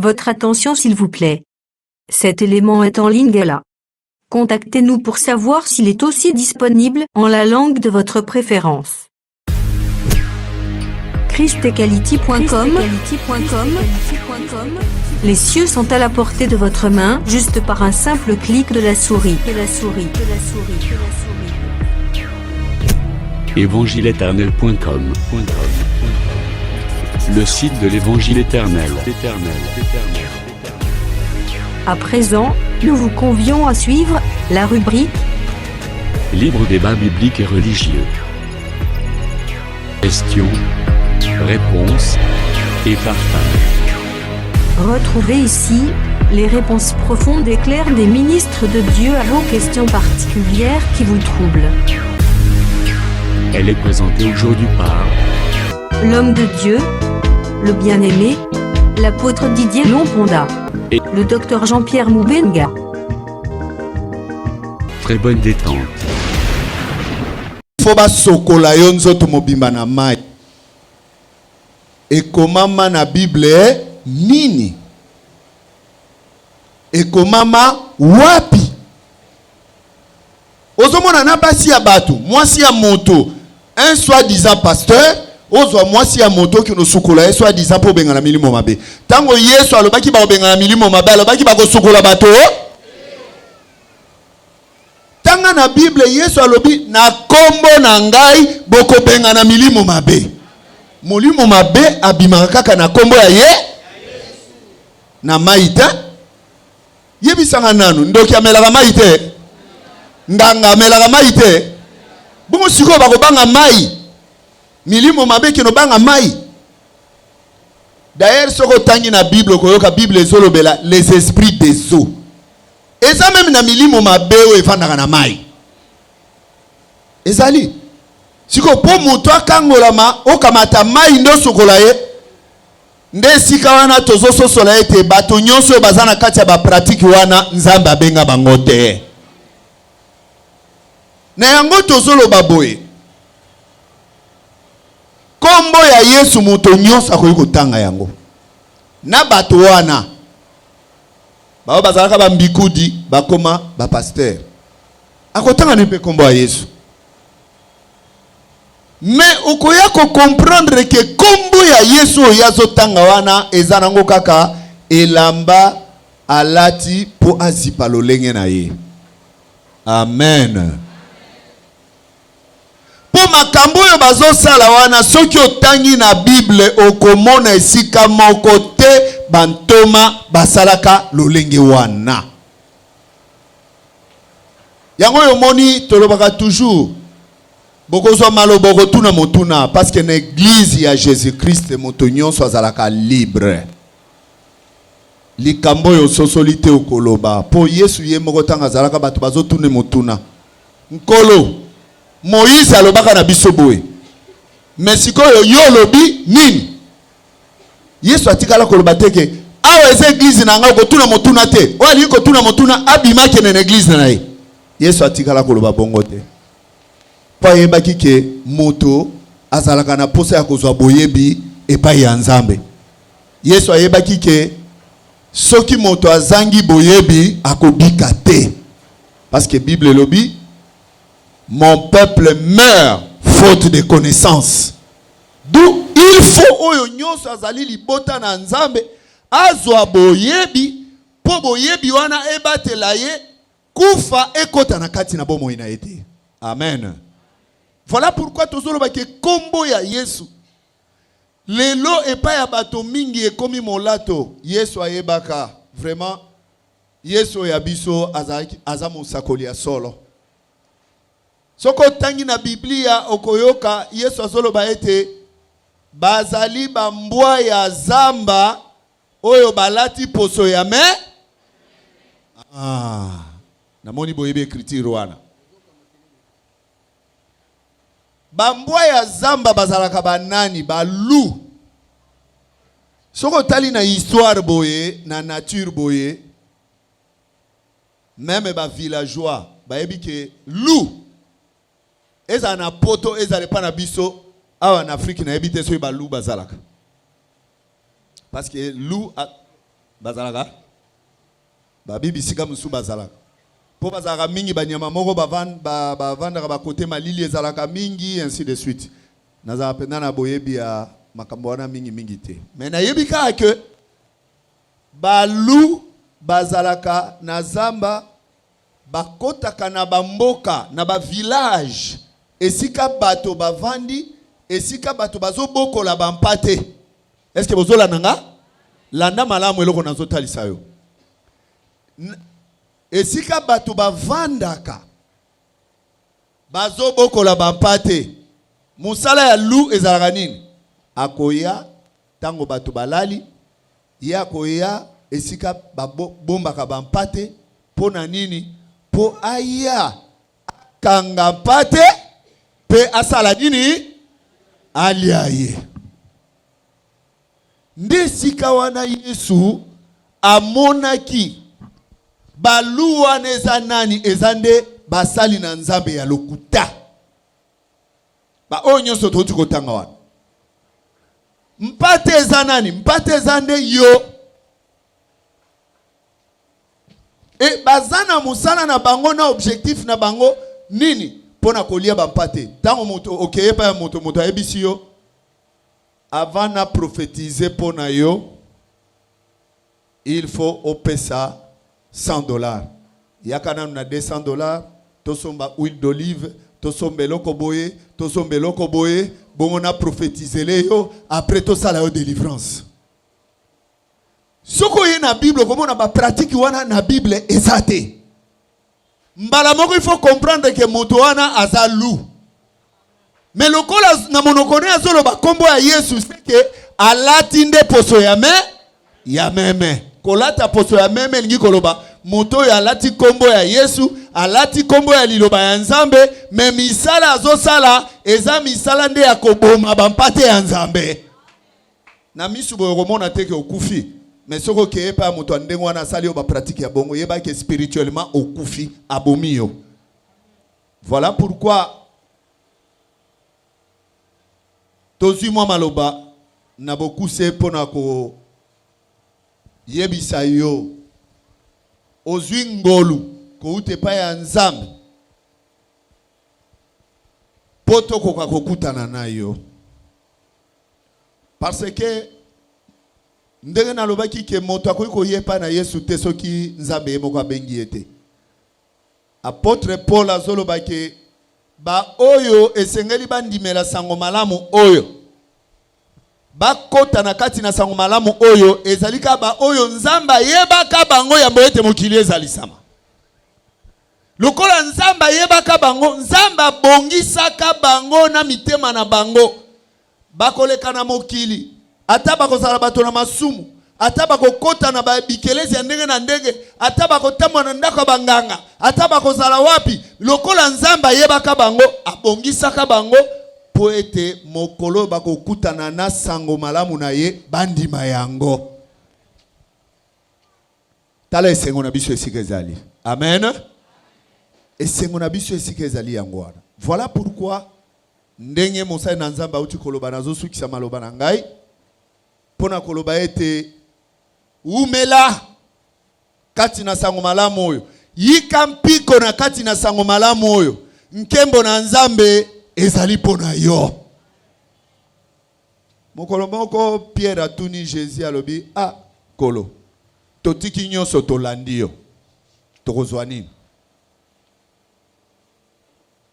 Votre attention s'il vous plaît. Cet élément est en ligne là. Contactez-nous pour savoir s'il est aussi disponible en la langue de votre préférence. christequality.com. Les cieux sont à la portée de votre main, juste par un simple clic de la souris. Évangileéternel.com. Le site de l'Évangile éternel. À présent, nous vous convions à suivre la rubrique Libre débat biblique et religieux. Questions, réponses et partage. Retrouvez ici les réponses profondes et claires des ministres de Dieu à vos questions particulières qui vous troublent. Elle est présentée aujourd'hui par L'homme de Dieu, le bien-aimé, l'apôtre Didier Lomponda et le docteur Jean-Pierre Moubenga. très bonne détente. Faut ba sokola yo nzoto mobimba na mai. Ekomama na Bible nini? Ekomama wapi? Ozomona na basi ya batu, mwasi ya moto, un soi-disant pasteur, ozwa mwasi ya moto ki no sokola ye soi-disant po benga na milimo mabe. Tango Yesu alobaki ba benga na milimo mabe, alobaki ba ko sokola bato. Tanga na Bible Yesu alobi na kombo na ngai boko benga na milimo mabe. Molimo mabe abimaka kaka na kombo ya ye na maita. Yebisanga nanu ndoki amelaka maite. Nganga amelaka maite. Bongo siko bako banga mai. Milimo mabe kino banga mai. D'ailleurs soko tangi na Bible koyoka Bible ezolobela les esprits des eaux. Eza même na milimo mabe o efandaka na mai. Ezali. Siko po muto akangolama okamata mai ndo sokola ye. Nde sika wana tozo sosola ete bato nyonso bazana kati ya ba pratique wana nzambe abenga bango te. Na yango tozolo baboye. Kombo ya Yesu muto nyonso akoyi kotanga yango. Na bato wana bao bazalaka ba mbikudi bakoma ba pasteur. Akotanga nipe kombo ya Yesu. Mais okoya ko comprendre que kombo ya Yesu yazo tanga wana ezanango kaka elamba alati po azipa lolenge na ye. Amen. Po makambo yo bazo sala wana soki otangi na Bible okomona esika moko te bantoma basalaka lolenge wana. Yango yo moni tolobaka toujours bokozwa malobo kotuna motuna parce que na église ya Jésus-Christ moto nyonso azalaka libre. Likambo yo sosolite okoloba po Yesu ye moko tanga azalaka bato bazotuna motuna. Nkolo Moïse alobaka na biso boye. Mais sikoyo yo lobi nini? Yesu atikala koloba teke awa eza église na nga kotuna motuna te. O ali kotuna motuna abimaki na église na ye. Yesu atikala koloba bongo te. Pa yebaki ke moto azalaka na posa ya kozwa boyebi epai ya Nzambe. Yesu ayebaki ke soki moto azangi boyebi akobika te. Parce que Bible lobi mon peuple meurt faute de connaissance. D'où il faut oyo nyonso azali libota na Nzambe azwa boyebi po boyebi wana ebatela ye kufa ekota na kati na bomo ina ete. Amen. Voilà pourquoi tozoloba ke kombo ya Yesu lelo epa ya bato mingi ekomi molato. Yesu ayebaka vraiment Yesu ya biso azamu sakoli ya solo. Soko tangi na Biblia okoyoka Yesu azoloba ete bazali bambwa ya zamba oyo balati poso ya me. Namoni boyebe écriture wana. Bambwa ya zamba bazalaka banani balu. Soko tali na histoire boye na nature boye. Même ba villageois bayebi ke loup eza na poto eza le pana biso awa en Afrique na ebite so ba loup bazalaka. Parce que loup bazalaka babi bisika musu bazalaka po bazalaka mingi banyama moko bavandaka bakote malili ezalaka mingi ainsi de suite nazala pena na boyebi ya makambo wana mingi te mais nayebi kaka ke balu bazalaka na zamba bakotaka na bamboka na village esika bato bavandi esika bato bazobokola bampate. Est-ce que bozola nanga landa malamu eloko nazotalisa yo esika bato bavandaka bazobokola bampate musala ya lu ezalaka nini akoya tango bato balali ye akoya esika bombaka bampate pona nini po aya kanga mpate pe asala nini alia ye nde sika wana Yesu amonaki baluwa neza nani ezande basali na nzambe ya lokuta ba onyo soto tukotanga wana mpate eza nani mpate ezande yo e bazana musala na bango na objectif na bango nini pona kolia bampate tango moto okeye pa moto ayebisi yo avant na prophétiser pona yo il faut opesa $100 yakana na $200 tosomba huile d'olive tosomba eloko boye bongo na prophétiser le yo après tosala yo délivrance. Soko ye na Bible comme on a ba pratique wana na Bible ezate. Mbala moko il faut comprendre que moto wana azalu. Mais lokola na monokone azolo ba kombo ya Yesu c'est que alati nde poso ya meme. Kolata poso ya meme lingi koloba moto ya alati kombo ya Yesu, alati kombo ya liloba ya Nzambe, mais misala azosala eza misala nde ya koboma bampate ya Nzambe. Na misu boyo komona teke okufi. Mais soko ke pa moto ndengo wana sali yo ba pratique ya bongo yeba ke spirituellement okufi abomi yo. Voilà pourquoi tozi mwa maloba na beaucoup se pona ko yebisa yo ozwi ngolu ko ute pa ya Nzambe poto koka kokutana na yo parce que ndenge na lobaki ke moto akoki koyepa na Yesu te soki Nzambe moko abengi ete. Apôtre Paul azoloba ke ba oyo esengeli bandimela sango malamu oyo bakota na kati na sango malamu oyo ezalika ba oyo Nzamba yebaka bango ya boyete mokili ezalisama. Lokola Nzamba yebaka bango, Nzamba bongisaka bango na mitema na bango. Bakoleka na mokili, ata bakozala bato na masumu, ata bakokota na bikelezi ya ndenge na ndenge, ata bakotamwa na ndako banganga, ata bakozala wapi, lokola Nzamba yebaka bango, abongisaka bango po ete mokolo bakokutana na sango malamu na ye bandima yango. Tala esengo na biso esika ezali. Amen. Esengo na biso esika ezali yango wana. Voilà pourquoi ndenge mosai na Nzamba uti koloba nazo sukisa maloba na ngai pona koloba ete umela kati na sango malamu oyo yika mpiko na kati na sango malamu oyo nkembo na Nzambe ezali pona yo. Mokolo moko Pierre atuni Jésus alobi kolo totiki nyonso tolandi yo tokozwa nini.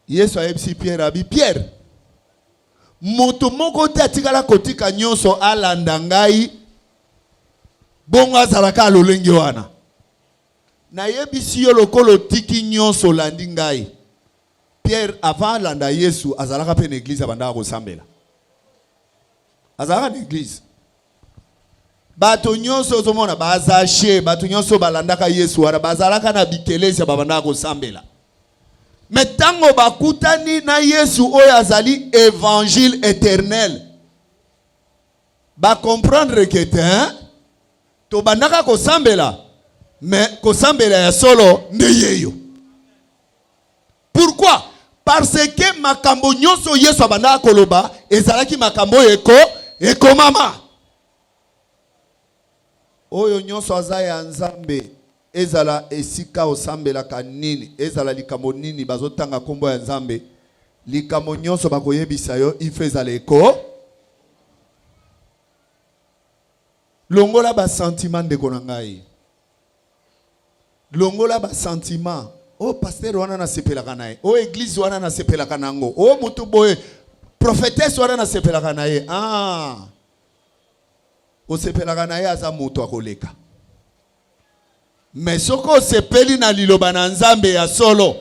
Yesu ayebisi Pierre abi Pierre moto moko te atikala kotika nyonso alanda ngai bongo azalaka lolenge wana. Na yebisi yo lokolo tiki nyonso landi ngai. Pierre avant landa Yesu azalaka pe na église abandaka kosambela. Azalaka na église. Bato nyonso ozomona bazache, bato nyonso balandaka Yesu wana bazalaka na bikelezi babandaka kosambela. Metango bakutani na Yesu oyo azali évangile éternel. Ba comprendre que to bandaka kosambela mais kosambela ya solo neyeyo. Pourquoi? Parce que makambo nyonso Yesu abandaka koloba ezalaki makambo eko mama. oyo nyonso aza ya nzambe ezala esika osambelaka nini ezala likambo nini bazotanga kombo ya nzambe likambo nyonso bakoyebisa yo ife ezala eko longola basentiment ndeko na ngai longola basentiment o pasteur wana nasepelaka na ye o église wana nasepelaka nango o mutu boye prophétesse wana nasepelaka na ye osepelaka na ye aza mutu akoleka mais soko osepeli na liloba na nzambe ya solo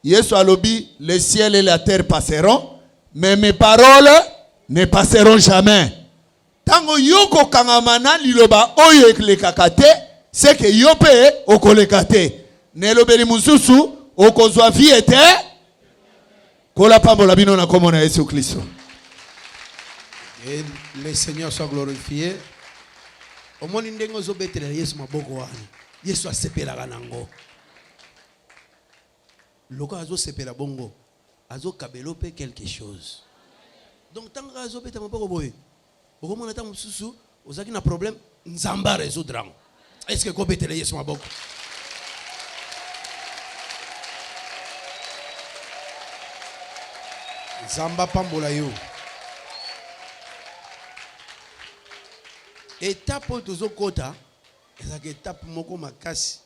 Yesu alobi le ciel et la terre passeront mais mes paroles ne passeront jamais. Tango yoko kangamana liloba oyo eklekaka te c'est que yo pe okoleka te nelobeli mususu okozwa vie ete kola pambola bino na kombo na Yesu Kristo. Et le Seigneur soit glorifié. Au monde ndenge ozobetela Yesu maboko wana Yesu asepelaka nango loko azosepela bongo azokabela pe quelque chose. Donc tant que azobeta maboko boye okomona ta mususu ozaki na problème nzamba résoudre. Est-ce que kobetela Yesu maboko? Nzamba pambola yo. Étape où tu kota, c'est étape moko makasi.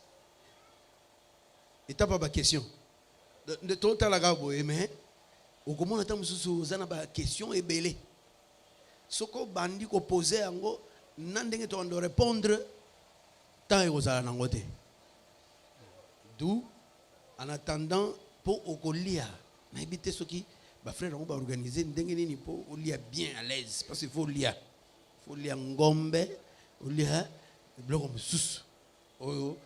Étape ba question. De ton temps la gabo mais au comment on attend sous zana ba question ebele. Soko bandi ko poser ango nandenge to ndo répondre tant ezala nangote. D'où en attendant pour okolia na ebité soki ba frère on va organiser ndenge nini pour olia bien à l'aise parce qu'il faut lire. Faut lire ngombe, faut lire bloko mususu. Oyo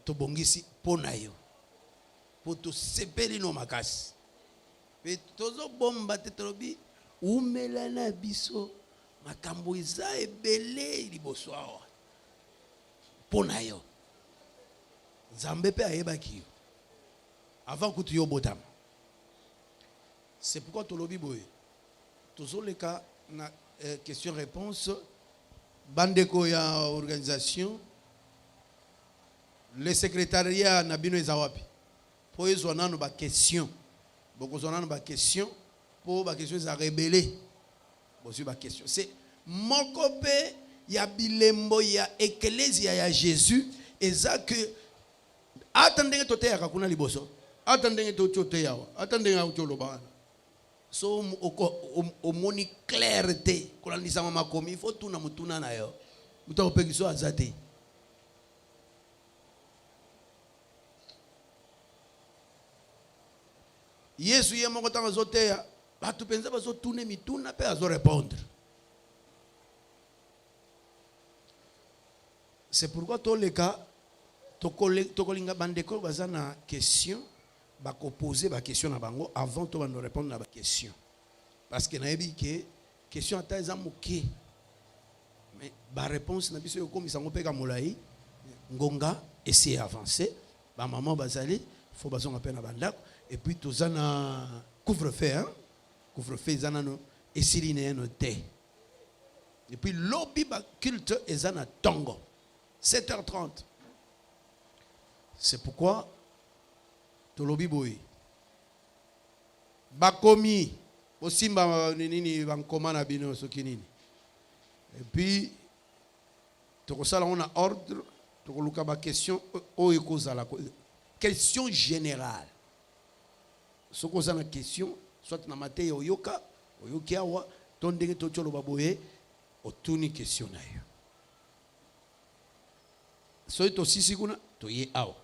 tobongisi pona yo. Po to sepeli no makasi. Pe tozo bomba tetrobi umela na biso makambo iza ebele liboso awa. Pona yo. Nzambe pe ayebaki yo. Avant que tu yo botam. C'est pourquoi tolobi boye. Tozo le cas na question-réponse, bandeko ya organisation, le secrétariat nabino ezawapi. Pour ils ont ba question, beaucoup ont ba question, pour ba question za rebelle. Bon sur ba question. C'est mokope ya bilembo ya ecclésia ya Jésus eza que attendez tote ya kakuna liboso. Attendez tote ya. Attendez ya utoloba. So au moni clarté quand on dit ça mama komi il faut tout na mutuna na yo muta opekiso azate Yesu yemo ko tanga zoteya batu penza bazo tourner mituna pe azo répondre. C'est pourquoi tous les cas tokolinga bandeko bazana question ba poser ba question na bango avant to ba répondre na ba question parce que na yebi que question ata eza moke mais ba réponse na biso yo komisa ngo peka molai ngonga essayer avancer ba maman bazali faut bazonga pe na bandako et puis tozana couvre-feu hein couvre-feu ezana no esili ne no te et puis lobby ba culte ezana tongo 7h30. C'est pourquoi tolobi boy bakomi osimba nini bankoma na bino soki nini et puis tokosala on a ordre tokoluka ba question o ekozala question générale soko za na question soit na mateya oyoka oyoki awa to ndenge tocholo baboye otuni question na yo so to sisi kuna to ye awa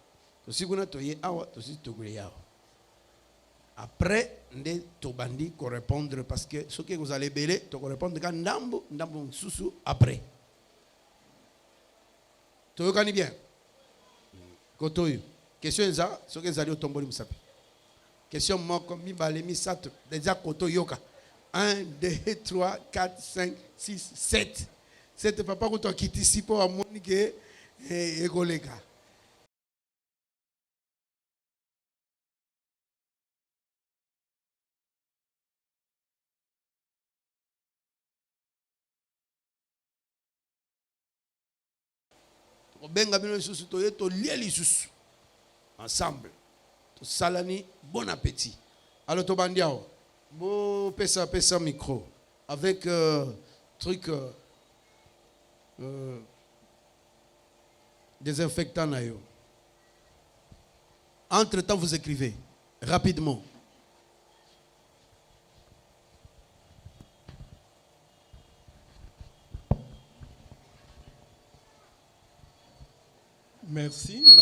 to sikuna to ye awa to sisi to gule awa. Après, nde to bandi ko répondre parce que ce que vous allez belé to ko répondre quand ndambo susu après. To yokani bien. Kotoyo. Question za ce que vous allez tomboli musapi. Question moko mi balé mi sato déjà koto yoka. 1 2 3 4 5 6 7. Cette papa ko to kiti sipo amoni ke ekoleka. Obenga bino lisusu toye to lia lisusu ensemble. To salani bon appétit. Alors to bandiao. Bo pesa micro avec truc désinfectant na yo. Entre-temps vous écrivez rapidement. Merci.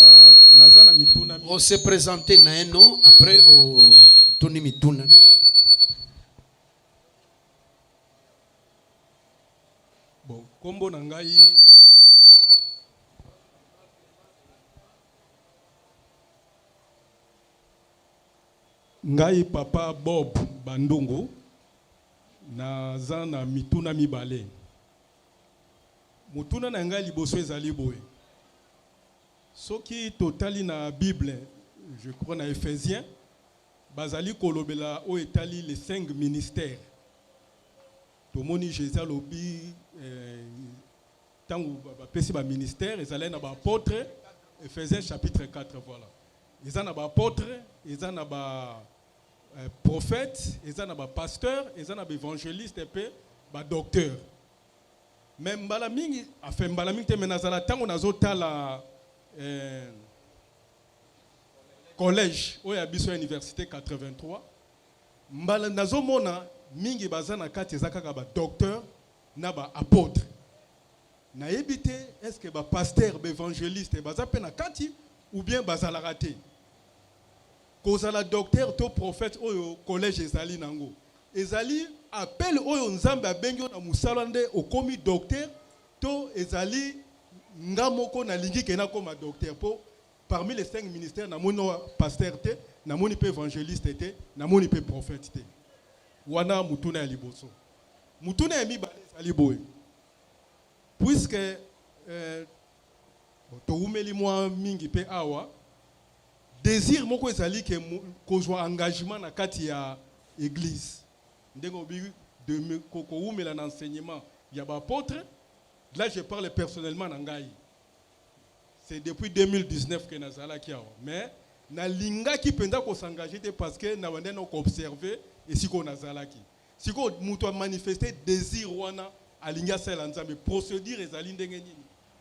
Nazana mituna. On s'est présenté na un nom, après au Tony mituna. Bon, kombo nangai. Ngai papa Bob Bandungu. Nazana mituna mibale. Mutuna na ngai liboso ezali boye. Soki totali na Bible, je crois na Ephésiens, bazali kolobela o etali les 5 ministères. Tomoni Jésus lobi tangu ba pesi ba ministère, ezali na ba apôtre, Ephésiens chapitre 4 voilà. Ezana ba apôtre, ezana ba prophète, ezana ba pasteur, ezana ba évangéliste et puis ba docteur. Même mbala mingi, enfin mbala mingi te menazala tangu nazotala collège ou ya biso université 83 mbala nazomona mingi bazana kati ezakaka ba docteur na ba apôtre na yebite est-ce que ba pasteur ba évangéliste baza pe na kati ou bien bazala raté kozala docteur to prophète oyo collège ezali nango ezali appel oyo nzambe abengi na musala nde okomi docteur to ezali ngamoko na lingi kena comme docteur po parmi les 5 ministères na moni pasteur te na moni pe évangéliste te na moni pe prophète te wana mutuna ya liboso mutuna ya mibale ezali boye puisque to umeli mwa mingi pe awa désir moko ezali ke kozwa engagement na kati ya église ndengo obi de ko umela na enseignement ya ba apôtre. Là, je parle personnellement d'Angaï. C'est depuis 2019 que Nazala qui a. Mais na linga qui penda ko s'engager parce que na wende no observer et si ko Nazala qui. Si ko muto manifester désir wana a linga sel nzambe procédure ezali ndenge nini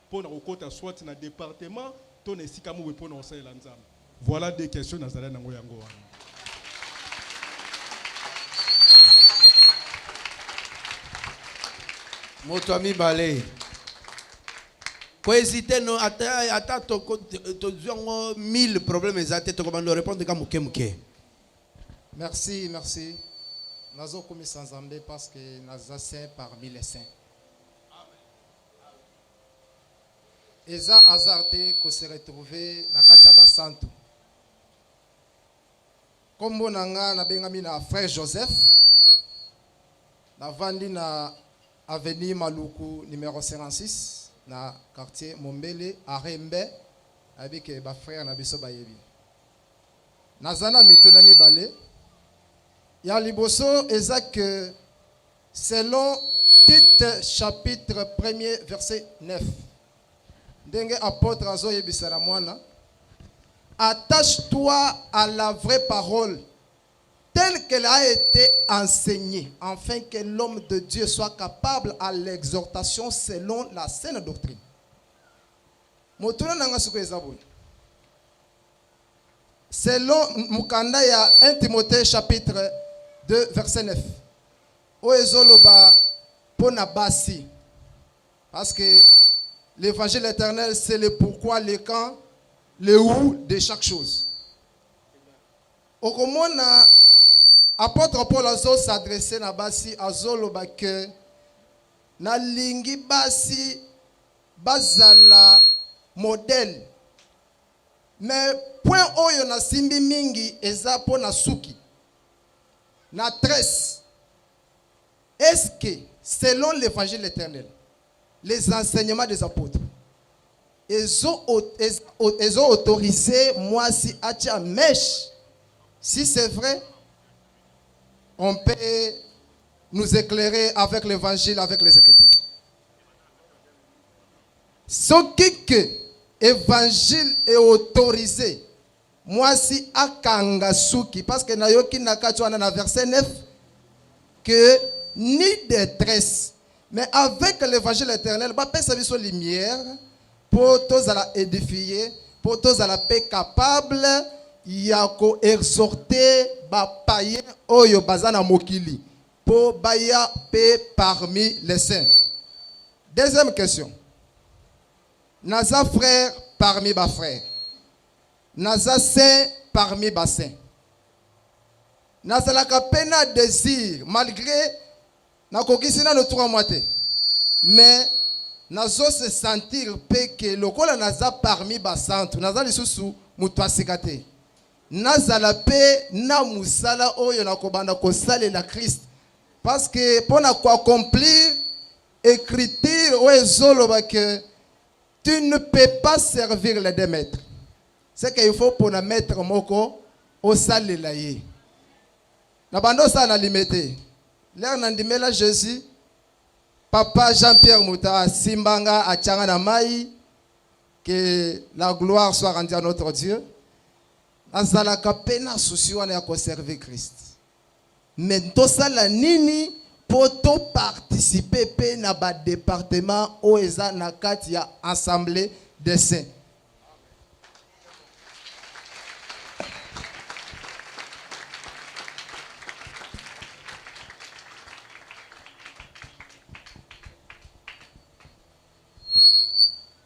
pour na kokota soit na département to na sika mu pour na sel nzambe. Voilà des questions Nazala nango yango wana. Moto ami balé. Quoi hésiter non ata to 1000 problèmes exacts to comment répondre comme muke. Merci. Nazo komi sans Nzambe parce que naza saint parmi les saints. Eza azarte ko se retrouver na kati ya basantu. Kombo nanga na bengami na frère Joseph. Na vandi na avenue Maluku numéro 56 na quartier Mombele Arembe avec ba frère na biso bayebi. Nazana mituna mibale ya liboso ezak selon Tite chapitre 1er verset 9. Ndenge apôtre azo yebisana mwana attache-toi à la vraie parole telle qu'elle a été enseignée, afin que l'homme de Dieu soit capable à l'exhortation selon la saine doctrine. Selon Mukanda ya 1 Timothée chapitre 2 verset 9. Oezoloba pona basi. Parce que l'évangile éternel c'est le pourquoi, le quand, le où de chaque chose. Okomona apôtre Paul azo s'adresser na basi azoloba que na lingi basi bazala modèle mais point oyo na simbi mingi eza po na suki na tresse. Est-ce que selon l'évangile éternel les enseignements des apôtres ils ont autorisé moi si atia mèche? Si c'est vrai, on peut nous éclairer avec l'évangile, avec les Écritures. Ce qui que évangile est autorisé. Moi si akangasuki parce que nayoki nakachwana na verset 9 que ni détresse mais avec l'évangile éternel ba pesa biso lumière pour tous à la édifier pour tous à la paix capable ya ko exhorter ba païen oyo bazana mokili pour baya paix parmi les saints. Deuxième question. Naza frère parmi bas frères. Naza saint parmi bas saints. Naza la pena désir malgré na kokisina no 3 mois. Mais nazo se sentir pe que lokola naza parmi bas saints. Naza lisusu mutu asikate. Naza la paix na musala oyo na kobanda ko sale la Christ. Parce que pour accomplir écriture ou ezoloba que tu ne peux pas servir les deux maîtres. C'est qu'il faut pour la mettre moko au sale la ye. Na bando ça na limité. L'air nandimela Jésus. Papa Jean-Pierre Mouta simbanga achanga na mai que la gloire soit rendue à notre Dieu. Azala kapena souci wana ya conserver Christ. Mais tout ça la nini pour participer pe na ba département oeza na kati ya assemblée des saints.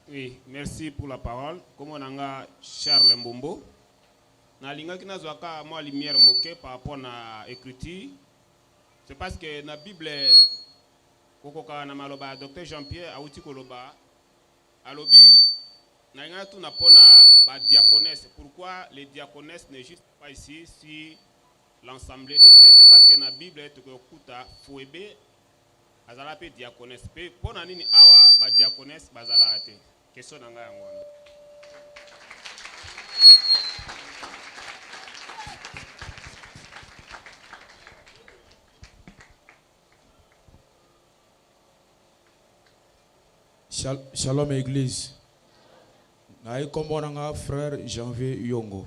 Oui, merci pour la parole. Comme on a Charles Mbombo, na linga kina zwaka moi lumière moquée par rapport à l'écriture. C'est parce que dans la Bible, kokoka na maloba Dr Jean-Pierre auti koloba alobi na linga tout na pona ba diaconesse. Pourquoi les diaconesses ne juste pas ici si l'ensemble des saints? C'est parce que dans la Bible tu kokuta fouebe azala pe diaconesse. Pe pona nini awa ba diaconesse bazala ate. Question nanga yango. Shalom Église. Naï kombonanga frère Janvier Yongo.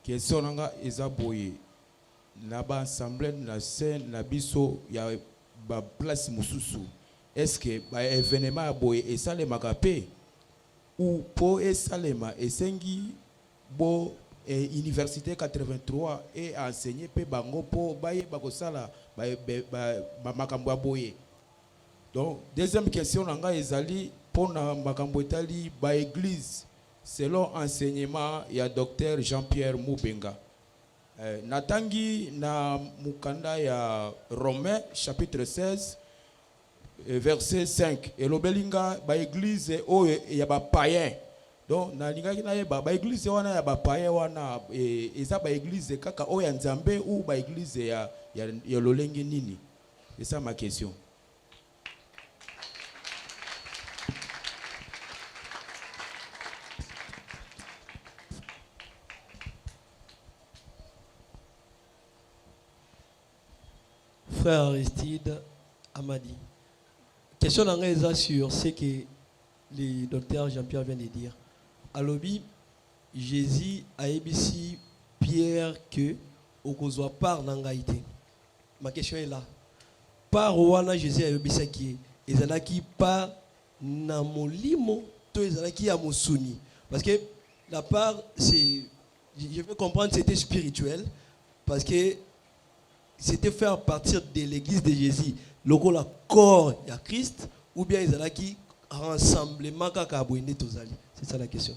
Question nanga ezaboye. Na ba assemblée na scène na biso ya ba place mususu. Est-ce que ba événement boye et salema kapé ou po et salema esengi bo université 83 et enseigner pe bango po baye bakosala ba makambo boye. Donc, deuxième question, ezali pour na makambo etali ba église selon enseignement ya docteur Jean-Pierre Moubenga. Natangi na mukanda ya Romains chapitre 16 verset 5 et lobelinga ba église o ya ba païen. Donc na lingaki na ba église wana ya ba païen wana eza ba église kaka o ya Nzambe ou ba église ya lolengi nini? C'est ça ma question. Frère Aristide Amadi. Question d'engagement sur ce que le docteur Jean-Pierre vient de dire. À l'objet, Jésus a ébissi Pierre que au cause par n'engaité. Ma question est là. Par ouana Jésus a ébissi qui est ezalaki par namolimo to ezalaki a mosuni. Parce que la part c'est, je veux comprendre, c'était spirituel parce que c'était faire partir de l'église de Jésus, le corps de Christ, ou bien ils allaient qui rassemblement kaka abouine tozali. C'est ça la question.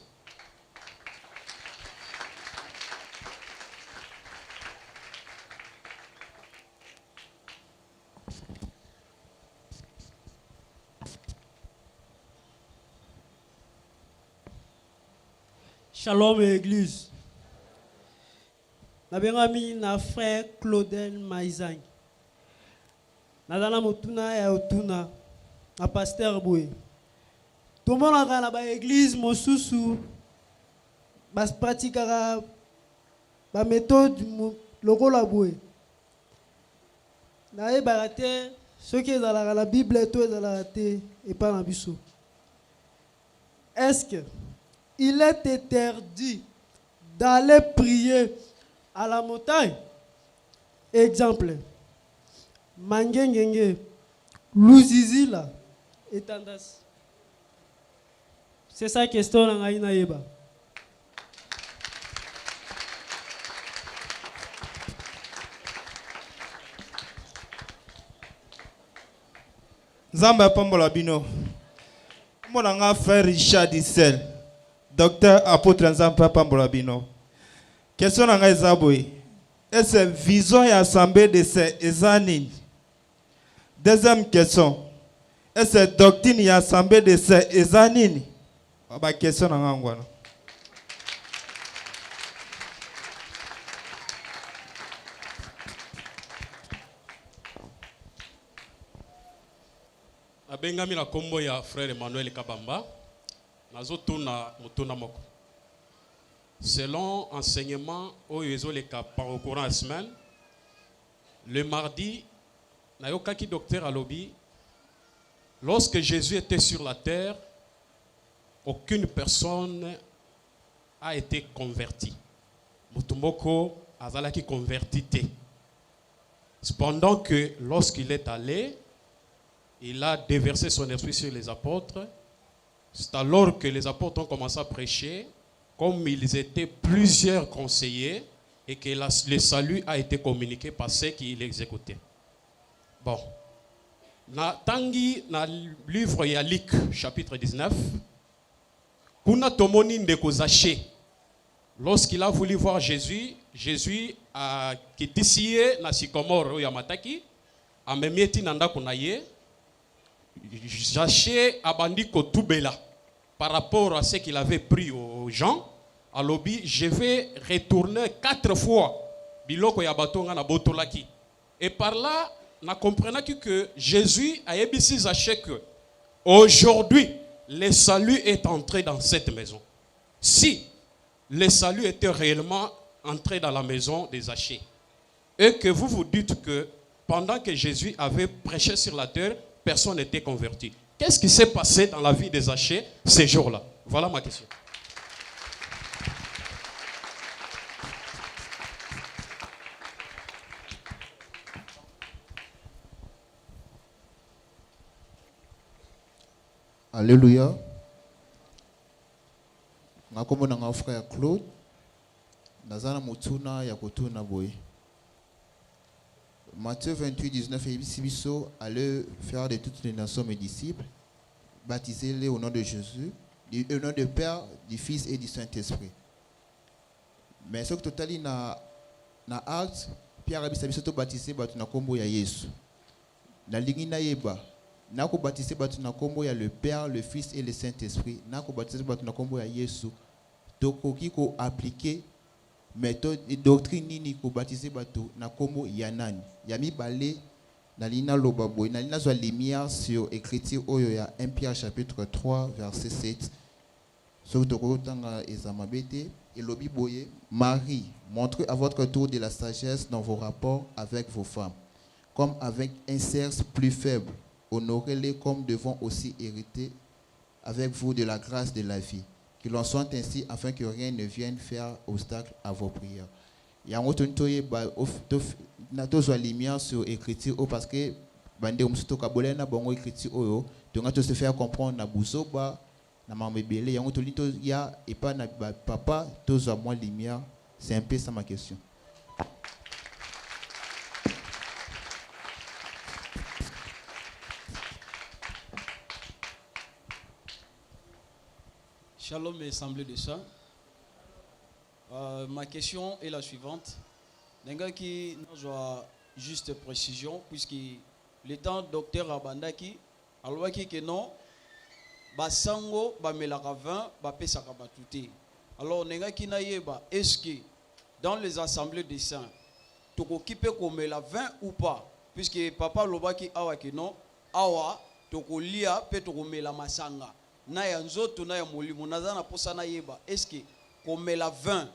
Shalom église. Nabengami na frère Claudel Maizang. Nadana motuna ya otuna na pasteur Boué. Tout le monde a na ba église mosusu bas pratikaka ba méthode lokola Boué. Na e barate ce qui est dans la Bible to est dans la te et pas dans biso. Est-ce que il est interdit d'aller prier à la montagne. Exemple, Mangengenge, Luzizila et Tandas. C'est ça la question dans Aïnaïba. Zamba Pambola Bino. Mon frère Richard Dissel. Docteur apôtre Nzamba Pambola Bino. Question nanga Zaboui. Est-ce vision et assemblée de ces examines? Deuxième question. Est-ce doctrine et assemblée de ces examines? Ba question nanga ngwana. Abengami na kombo ya frère Emmanuel Kabamba. Nazotuna mutuna moko. Selon enseignement au Yezoleka par au courant la semaine, le mardi, Nayokaki docteur Alobi, lorsque Jésus était sur la terre, aucune personne a été convertie. Mutumboko azalaki convertité. Cependant que lorsqu'il est allé, il a déversé son esprit sur les apôtres. C'est alors que les apôtres ont commencé à prêcher, comme ils étaient plusieurs conseillers, et que le salut a été communiqué par ceux qui l'exécutaient. Bon. Na tangi na livre ya Luc, chapitre 19, kuna tomoni ndeko Zaché. Lorsqu'il a voulu voir Jésus, Jésus a kitisiye na sycomore ya mataki, a memieti nanda kunaye. Zaché abandi kotubela par rapport à ce qu'il avait pris aux gens. À l'obi, je vais retourner 4 fois biloko ya batonga na botolaki. Et par là, on comprenait que Jésus a ébissé Zaché que aujourd'hui, le salut est entré dans cette maison. Si le salut était réellement entré dans la maison des Zaché, et que vous vous dites que pendant que Jésus avait prêché sur la terre, personne n'était converti. Qu'est-ce qui s'est passé dans la vie des Zaché ces jours-là? Voilà ma question. Alléluia. Nakombo na frère Claude. Nazana mutuna ya kotuna boy. Matthieu 28, 19 et Sibiso, allez faire de toutes les nations mes disciples, baptisez-les au nom de Jésus, au nom du Père, du Fils et du Saint-Esprit. Mais ce que total na acte, Pierre a Sibiso to baptisé batu na kombo ya Yesu. Na lingi na yeba, na ko baptisé batu na kombo ya le Père, le Fils et le Saint-Esprit. Na ko baptisé batu na kombo ya Yesu. Tokoki ko appliquer méthode et doctrine nini ko baptiser bato na komo yanani yami balé na lina lobaboy na lina zo lumière sur écriture oyo ya 1 Pierre chapitre 3 verset 7 so toko tanga ezamabete et lobi boye Marie montrez à votre tour de la sagesse dans vos rapports avec vos femmes comme avec un sexe plus faible honorez-les comme devant aussi hériter avec vous de la grâce de la vie. Qu'il en soit ainsi afin que rien ne vienne faire obstacle à vos prières. Il y a un autre lumière sur l'écriture parce que bande umsuto kabolena bongo écriture oyo donc to se faire comprendre na busoba na mamebele ya autre lito ya et pas na papa tozo moins lumière c'est un peu ça ma question. Shalom et assemblée de ça. Ma question est la suivante. Nenga qui nous a juste précision puisque le temps docteur Abandaki alors que non basango ba melaka 20 ba pesaka batute. Alors nenga qui na yeba est-ce que dans les assemblées des saints toko kipe komela 20 ou pas puisque papa lobaki awa que non awa toko lia pe toko mela masanga. Na ya nzoto na ya molimo nazana posa na yeba est-ce que komela 20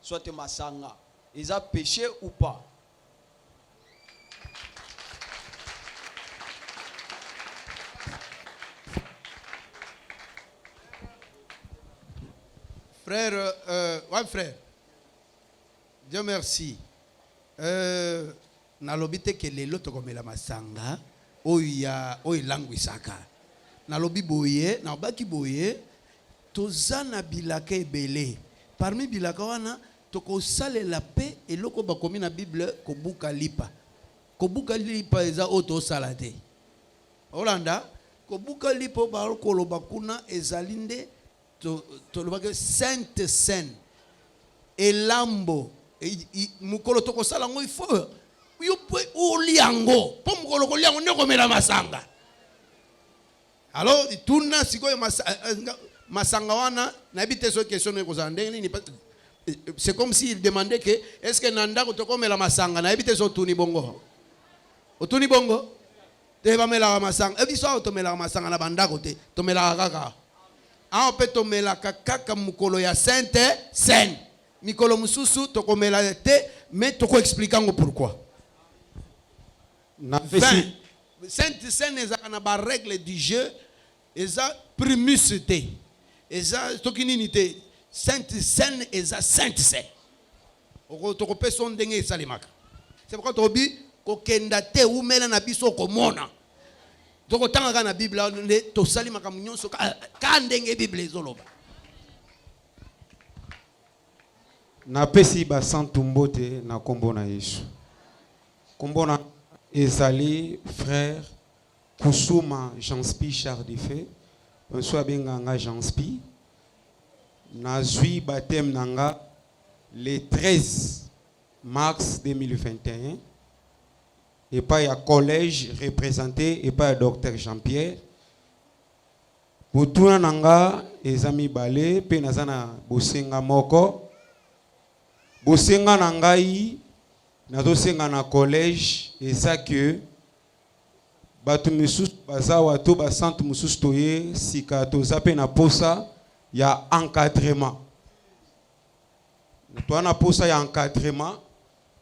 soit masanga ils a péché ou pas? Frère, ouais, frère. Dieu merci. Nalobi te ke lelo tokomela masanga oya langu isaka. Nalobi boye, na baki boye tozana bilaka ebele. Parmi bilaka wana toko sale la paix et loko bakomi na Bible kobuka lipa. Kobuka lipa eza oto salate. Olanda kobuka lipa ba koloba kuna ezalinde to lobaka sainte saine. Elambo mukolo toko sala ngo ifo yo pe oliango po mukolo ko liango ndeko mela masanga. Alors tuna sikoyo masanga wana na bité so question ko zande ni c'est comme s'il demandait que est-ce que nanda ko toko mela masanga na bité so tuni bongo. Otuni bongo te ba mela masanga e biso to mela masanga na banda kote to mela kaka. Ah on peut to mela kaka mukolo ya sainte saine. Mikolo mususu tokomela te mais toko expliquer ngo pourquoi. Sainte Seine eza na ba règle du jeu eza primusité. Eza tokininité Sainte Seine eza Sainte Seine. Oko toko peso ndenge esalemaka. C'est pourquoi tobi ko kenda te umela na biso komona. Toko tanga na Bible to salimaka nyonso ka ndenge Bible ezoloba. Na pesi ba santumbote na kombo na Yesu. Kombo na ezali frère Kusuma Janspi Chardifé. Bonsoir benganga Janspi. Na zui baptême nanga le 13 mars 2021. Et pas ya collège représenté et pas docteur Jean-Pierre. Botuna nanga ezami balé pe nazana bosenga moko. Bosenga na ngai nazosenga na collège et ça que batu misusu bazawa to ba centre misusu toye sika toza pe na posa ya encadrement. To na posa ya encadrement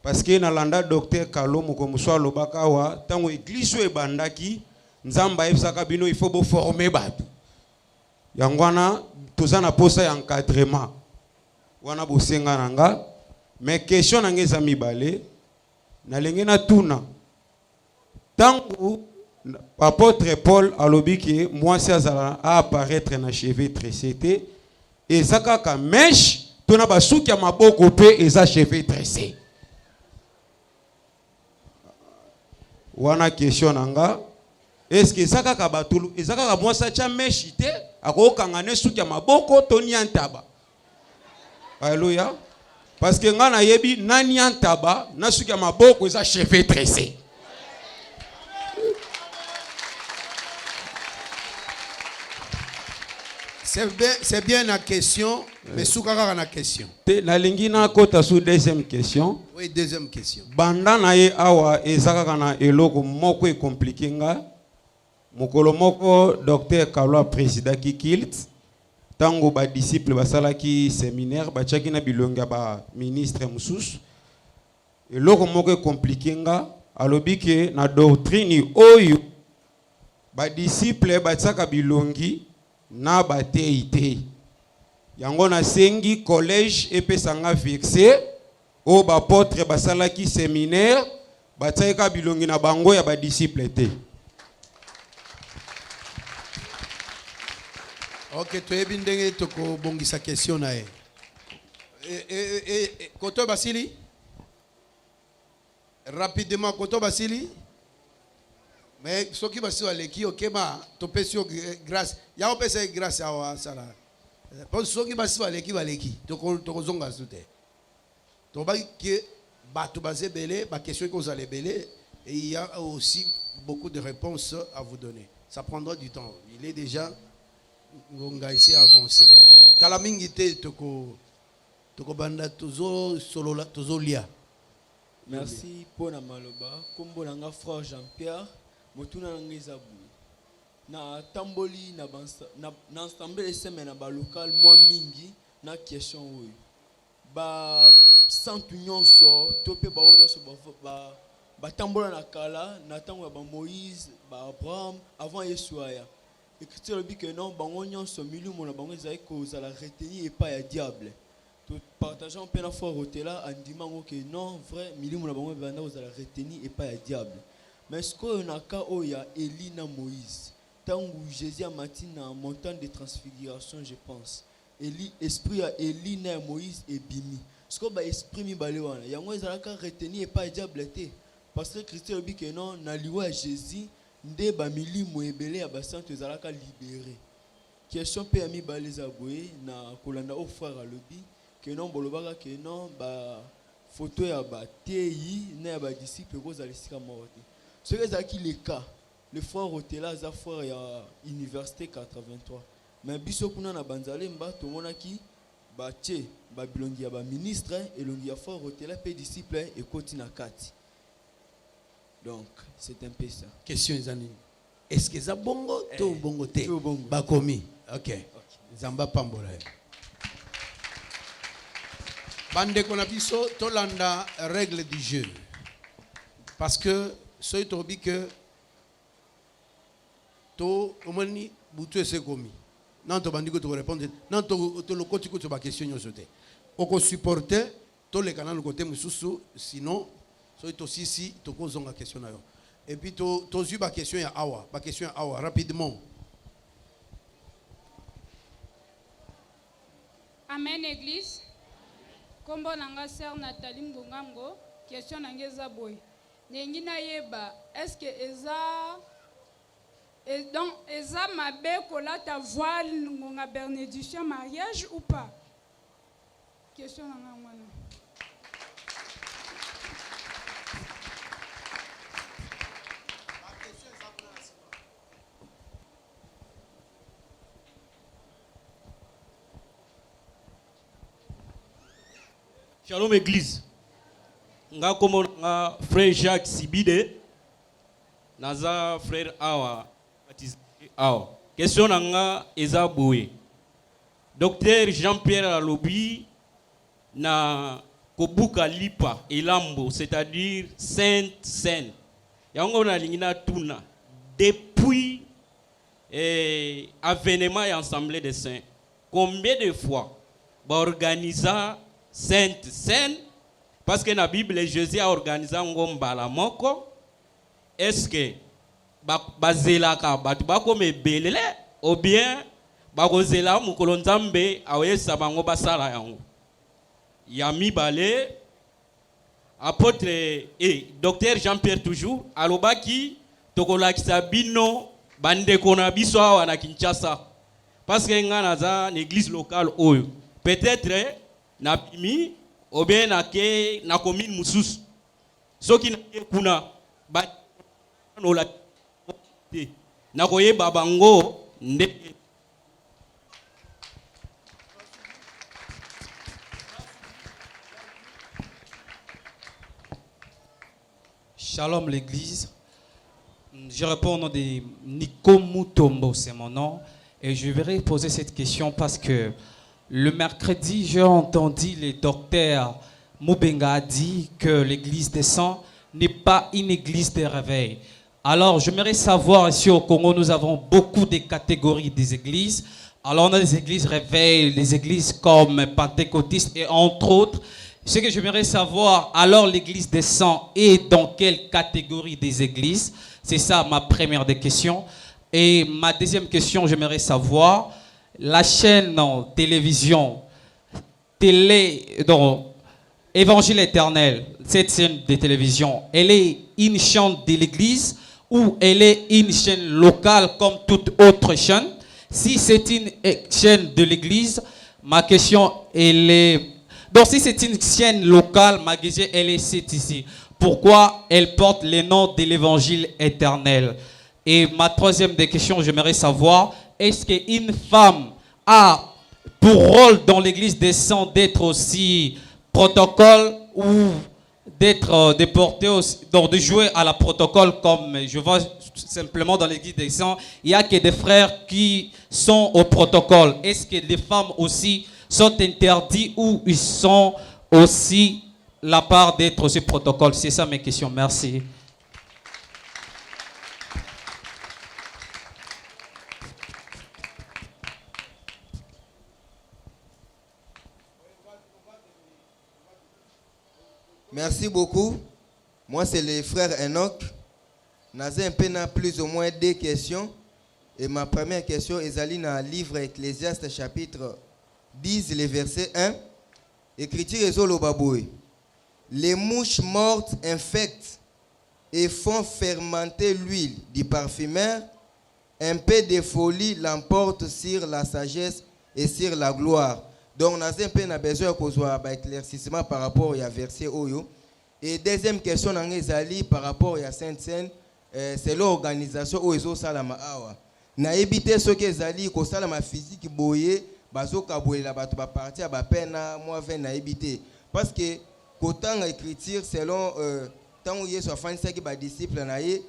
parce que na landa docteur Kalo moko muswa lobaka wa tango église e bandaki nzamba ebsaka bino il faut bo former batu. Yangwana toza na posa ya encadrement. Wana bosenga na nga. Mais question na ngeza mibale na lenge na tuna tangu apôtre Paul alobi que moi si azala a apparaître na cheveux tressé et saka ka mèche tuna basuki ya maboko pe eza cheveux tressé wana question nanga est-ce que saka ka batulu ezaka ka moi sa cha mèche te akokanga ne suki ya maboko toni antaba. Alléluia. Parce que ngana yebi nani antaba na suki ya maboko eza cheveux tressé. C'est bien la question, mais soukaka na question. La lingina kota sous deuxième question. Oui, deuxième question. Banda na ye awa ezaka na eloko moko e compliqué nga. Mokolo moko docteur Kalwa président ki kilt. Tango ba disciple basalaki séminaire bachaki na bilonga ba ministre mususu eloko moko compliqué nga alobi ke na doctrine oyo ba disciple batsaka bilongi na ba teite yango na sengi collège epesanga fixé o ba apôtre basalaki séminaire batsaka bilongi na bango ya ba disciple te. Ok, tu es bien dingue, tu as bon sa question là. Koto Basili, rapidement Koto Basili. Mais ce qui va se faire, qui ok ma, tu peux sur grâce. Ya on peut se grâce à ça là. Pour ce qui va se faire, qui va l'équipe, tu zonga soute. Tu vas que tu vas se belé, ma question que vous allez belé, et il y a aussi beaucoup de réponses à vous donner. Ça prendra du temps. Il est déjà on va essayer d'avancer. Kalamingite toko banda tozo solo tozo lia. Merci pour la maloba. Kombo nanga frère Jean-Pierre, motuna nanga zabu. Na tamboli na ensemble semaine ba local moi mingi na question oyo. Ba centre nyonso topé ba nyonso ba tambola na kala na tango ba Moïse, ba Abraham avant Yesuaya. écriture le dit que non bango nyonso milimu na bango ezali kozala retenir epai ya diable. Tout partageant pe na foi rotela andimango que non vrai milimu na bango banda kozala retenir epai ya diable. Mais ce qu'on a ka oya Élie na Moïse. Tangu Jésus a mati na montagne de transfiguration je pense. Élie esprit ya Élie na Moïse et bimi. Ce qu'on ba esprit mi balé wana. Yango ezala ka retenir epai ya diable te. Parce que Christ le dit que non na liwa Jésus nde ba milimu ebele ya basantu ezala ka libéré. Question pe ami balé za boye na kolanda au frère alobi que non bolobaka que non ba photo ya ba TI na ya ba disciple ko za lisika morte. Ce que ça qui le cas le frère Otela za frère ya université 83 mais biso kuna na banzalemba to mona ki ba tie ba bilongi ya ba ministre elongi ya frère Otela pe disciple et koti na kati. Donc c'est un peu ça. Question ezani. Est-ce que ça bongo to bongo te? Ba komi. OK. Zamba pambola. Bande kona biso to landa règle du jeu. Parce que soy tobi que to omani butu ese komi. Non to bandi ko to répondre. Non to le côté ko to ba question nyoso te. Oko supporter to le canal côté mususu sinon soy to sisi to ko zonga question na yo. Et puis to zu ba question ya awa, ba question ya awa rapidement. Amen église. Kombo nanga sœur Nathalie Mbongambo, question nangeza boy. Nengi na yeba, est-ce que donc eza mabe kolata voile ngonga bénédiction mariage ou pas? Question nanga mwana. Shalom église. Nga komo nga frère Jacques Sibide naza frère awa baptisé awa. Question nga eza boye. Docteur Jean-Pierre alobi na kobuka lipa elambo, c'est-à-dire sainte scène. Yango na lingina tuna depuis avènement et assemblée des saints. Combien de fois ba organisa sainte scène? Parce que la Bible, Jésus a organisé un gombala moko. Est-ce que bazelaka batubako me belele ou bien bakozela mukolonzambe awe sabango basala yango? Yami balé apôtre et docteur Jean-Pierre toujours alobaki tokolakisa bino bandeko na biso awa na Kinshasa. Parce que ngana za l'église locale oyo peut-être na bimi ou bien na commune mususu soki na kuna ba no la na koyeba bango nde. Shalom l'église. Je réponds au nom de Nico Mutombo, c'est mon nom, et je vais poser cette question parce que le mercredi, j'ai entendu le docteur Moubenga a dit que l'église des saints n'est pas une église de réveil. Alors, j'aimerais savoir, ici au Congo, nous avons beaucoup de catégories des églises. Alors, on a des églises réveil, des églises comme pentecôtistes et entre autres. Ce que j'aimerais savoir, alors l'église des saints est dans quelle catégorie des églises? C'est ça ma première des questions. Et ma deuxième question, j'aimerais savoir, la chaîne télévision, Évangile éternel, cette chaîne de télévision, elle est une chaîne de l'église ou elle est une chaîne locale comme toute autre chaîne? Si c'est une chaîne de l'église, ma question elle est... Donc si c'est une chaîne locale, ma question elle est cette ici. Pourquoi elle porte le nom de l'évangile éternel? Et ma troisième des questions, j'aimerais savoir, est-ce qu'une femme a pour rôle dans l'église des saints d'être aussi protocole ou d'être déporté aussi, donc de jouer à la protocole comme je vois simplement dans l'église des saints, il y a que des frères qui sont au protocole. Est-ce que les femmes aussi sont interdits ou ils sont aussi la part d'être aussi protocole? C'est ça mes questions. Merci. Merci beaucoup. Moi, c'est le frère Enoch. Nazé un peu plus ou moins 2 questions. Et ma première question est dans le livre Ecclésiaste chapitre 10, le verset 1. Écriture est au baboué. Les mouches mortes infectent et font fermenter l'huile du parfumeur. Un peu de folie l'emporte sur la sagesse et sur la gloire. Donc, on a un besoin d'un éclaircissement par rapport à verset Oyo. Et deuxième question, par rapport à Sainte-Seine, c'est l'organisation Oyo Salama Awa. Na évité ce que Zali, ko salama physique boye, bazoka boye la batu ba parti ba pena moi ven na évité. Parce que kotan écriture selon tant où Yesu afin ça qui ba disciple na ye,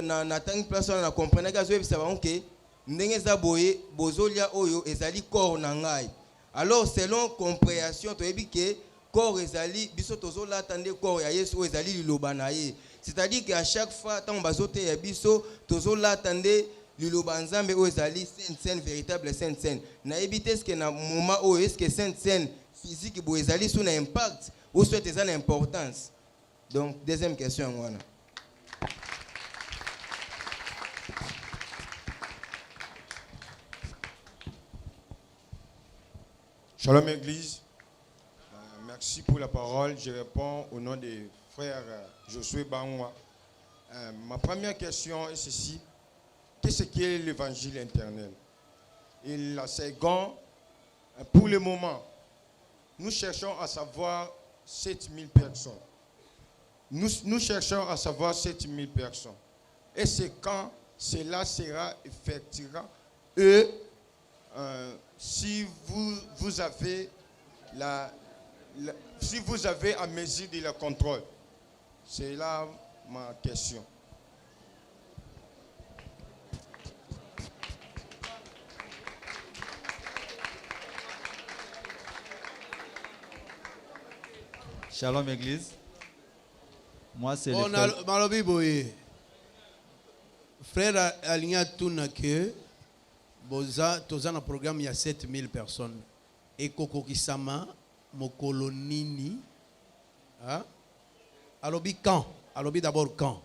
na tant place na comprendre que zo ça va que ndenge za boye bozolia oyo ezali corps na ngai. Alors selon compréhension to ebi que corps ezali biso tozo la tande corps ya Yesu ezali liloba na ye. C'est-à-dire qu'à chaque fois tant bazote ya biso tozo la tande liloba nzambe o ezali sainte scène véritable sainte scène. Na éviter ce que na moment o est-ce que sainte scène physique bo ezali sous un impact ou soit ezali importance. Donc deuxième question wana. Shalom Église, merci pour la parole. Je réponds au nom des frères Josué Banwa. Ma première question est ceci. Qu'est-ce qu'est l'évangile éternel? Et la seconde, pour le moment, nous cherchons à savoir 7000 personnes. Nous cherchons à savoir 7000 personnes. Et c'est quand cela sera effectué. Et si vous avez si vous avez à mesure de le contrôle, c'est là ma question. Shalom Église. Moi c'est le frère. Frère Aligna Tuna que boza toza na programme il y a 7000 personnes et koko kisama mokolo nini hein alobi quand alobi d'abord quand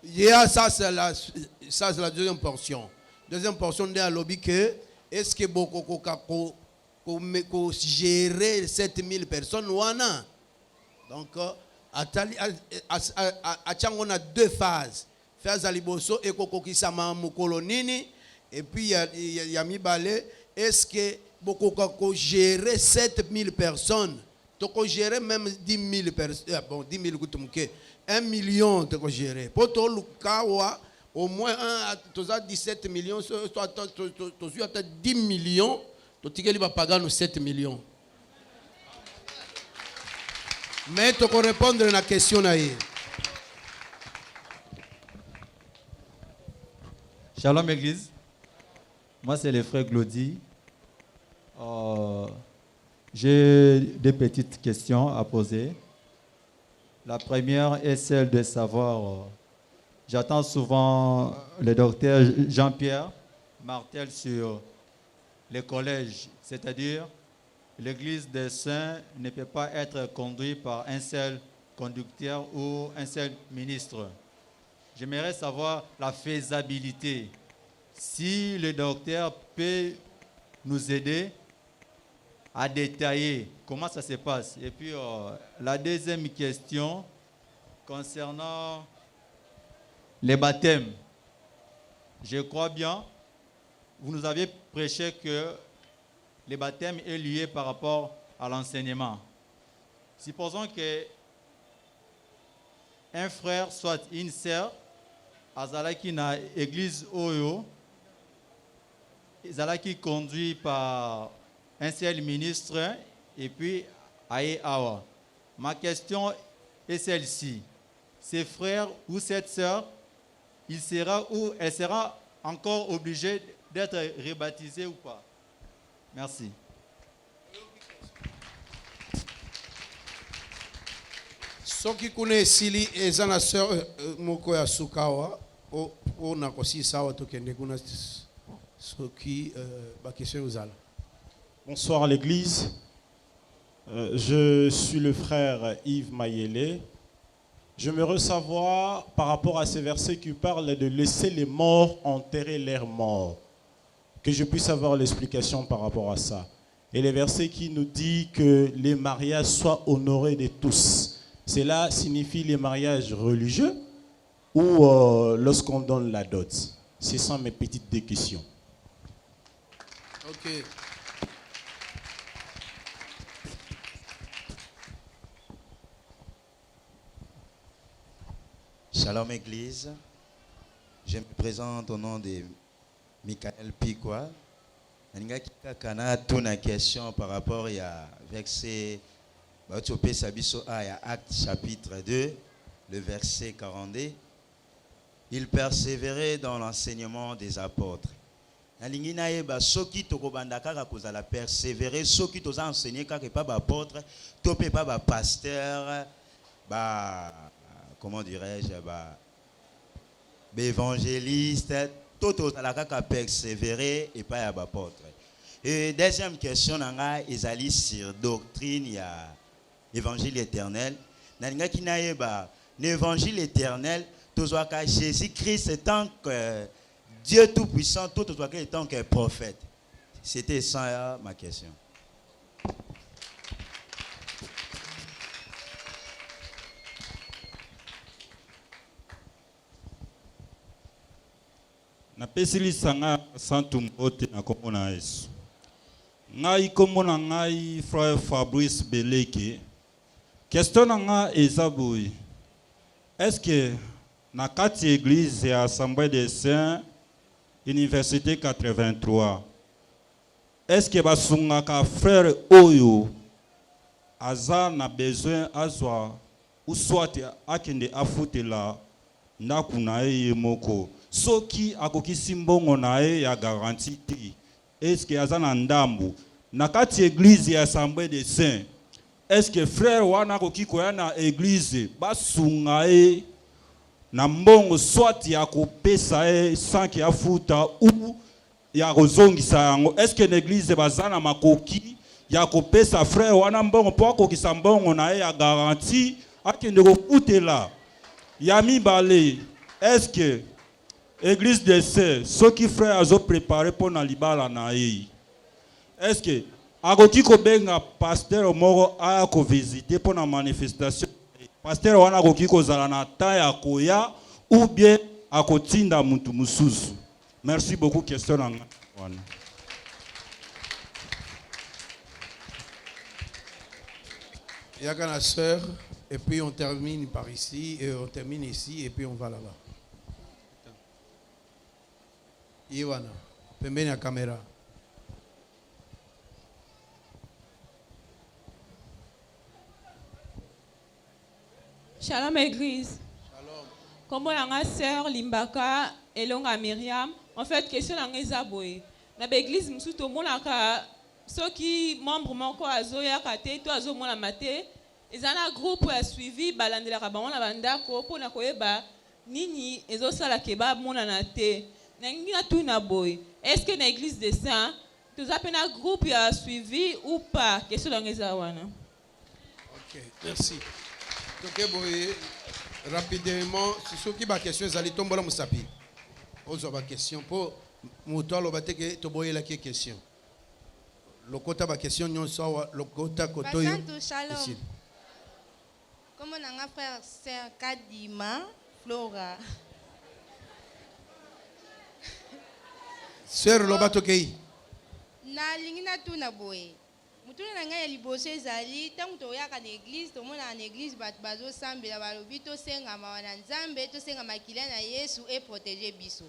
yeah, ça c'est la deuxième portion de alobi que est-ce que boko ko gérer 7000 personnes wana donc atali on a 2 phases. Phase aliboso et kokokisama mokolo nini et puis il y a mibale est-ce que boko gérer 7000 personnes to gérer même 10 000 personnes bon 10 000 kutumke 1 million to gérer poto lukawa au moins toza 17 millions to 10 millions to tikeli ba pagano 7 millions mais to répondre à la question na ye. Shalom Église, moi c'est le frère Glody. J'ai des petites questions à poser. La première est celle de savoir, j'attends souvent le docteur Jean-Pierre martèle sur les collèges, c'est-à-dire l'église des saints ne peut pas être conduite par un seul conducteur ou un seul ministre. J'aimerais savoir la faisabilité. Si le docteur peut nous aider à détailler comment ça se passe. Et puis, la deuxième question concernant les baptêmes. Je crois bien, vous nous avez prêché que le baptême est lié par rapport à l'enseignement. Supposons que un frère, soit une sœur, azalaki na église oyo, azalaki conduit par un seul ministre et puis aye awa. Ma question est celle-ci. Ces frères ou cette sœur, il sera ou elle sera encore obligée d'être rebaptisée ou pas? Merci. Soki kune sili ezana sœur moko ya sukawa o na kosi sawa to kende kuna soki ba question uzala. Bonsoir à l'église. Je suis le frère Yves Mayele. J'aimerais savoir par rapport à ces versets qui parlent de laisser les morts enterrer leurs morts, que je puisse avoir l'explication par rapport à ça. Et les versets qui nous disent que les mariages soient honorés de tous. Cela signifie les mariages religieux ou lorsqu'on donne la dot? Ce sont mes petites deux questions. Ok. Shalom Église, je me présente au nom de Michael Pikwa. Je vais une question par rapport à verset Acte chapitre 2, le verset 42. Il persévérait dans l'enseignement des apôtres. Nalingi na yeba soki tokobanda kaka kozala persévérer soki toza enseigner kaka pas ba apôtre, topé pas ba pasteur, ba comment dirais-je, ba évangéliste, tout ozala kaka persévérer et pas ya ba apôtre. Et deuxième question nanga ezali sur doctrine ya évangile éternel. Nalinga kina yeba l'évangile éternel tozwaka Jésus-Christ étant que Dieu Tout-Puissant, tout étant que prophète. C'était ça ma question. Napesilisanga santum ote na kombo na Yesu. Ngai kombo na ngai frère Fabrice Beleke. Question na nga eza boye. Est-ce que na kati église et assemblée des saints Université 83, est-ce que basungaka frère oyo aza na besoin azwa ou soit akende afutela ndaku na ye moko soki akokisi mbongo na ye ya garantie te? Est-ce que aza na ndambu na kati église et assemblée des saints? Est-ce que frère wana akoki koya na église basunga ye na mbongo soit ya kopesa e sans ya futa ou ya kozongisa yango? Est-ce que l'église bazana makoki ya kopesa frère wana mbongo po akokisa mbongo na ya garantie akende kokutela ya mibale? Est-ce que église de sœurs soki frère azo préparer pour na libala na ye, est-ce que akoki kobenga pasteur moko aya ko visiter pour na manifestation? Pasteur wana akoki kozala na temps ya koya ou bien akotinda mutu mususu? Merci beaucoup. Question nanga wana. Yakana sœur, et puis on termine par ici, et on termine ici, et puis on va là-bas. Iwana, pembeni ya caméra. Shalom Église. Shalom. Comme on sœur Limbaka et longa Myriam, en fait question nanga zaboye. Na l'église musu to monaka ceux qui membres moko azoya kate to azo mona mate, ezana groupe a suivi balandela ka bango na bandako pona koyeba nini ezosala keba mona na te. Nangi na tuna boy. Est-ce que na église des saints tous appelons un groupe a suivi ou pas? Question nanga zawana. OK, merci. Donc, rapidement, si ceux qui ont des questions, ils allent tomber dans le sapi. Ils ont des questions. Pour Moutoua, ils ont des questions. Le côté des questions, nous sommes le côté côté. Shalom. Comment on a frère Sœur Kadima Flora? Sœur Lobato Kei. Na lingina tu na boy. Mutuna na ngai ya liboso ezali tangu toyaka na église tomona na église bato bazosambela balobi tosengama na nzambe tosengama makila na Yesu et protéger biso.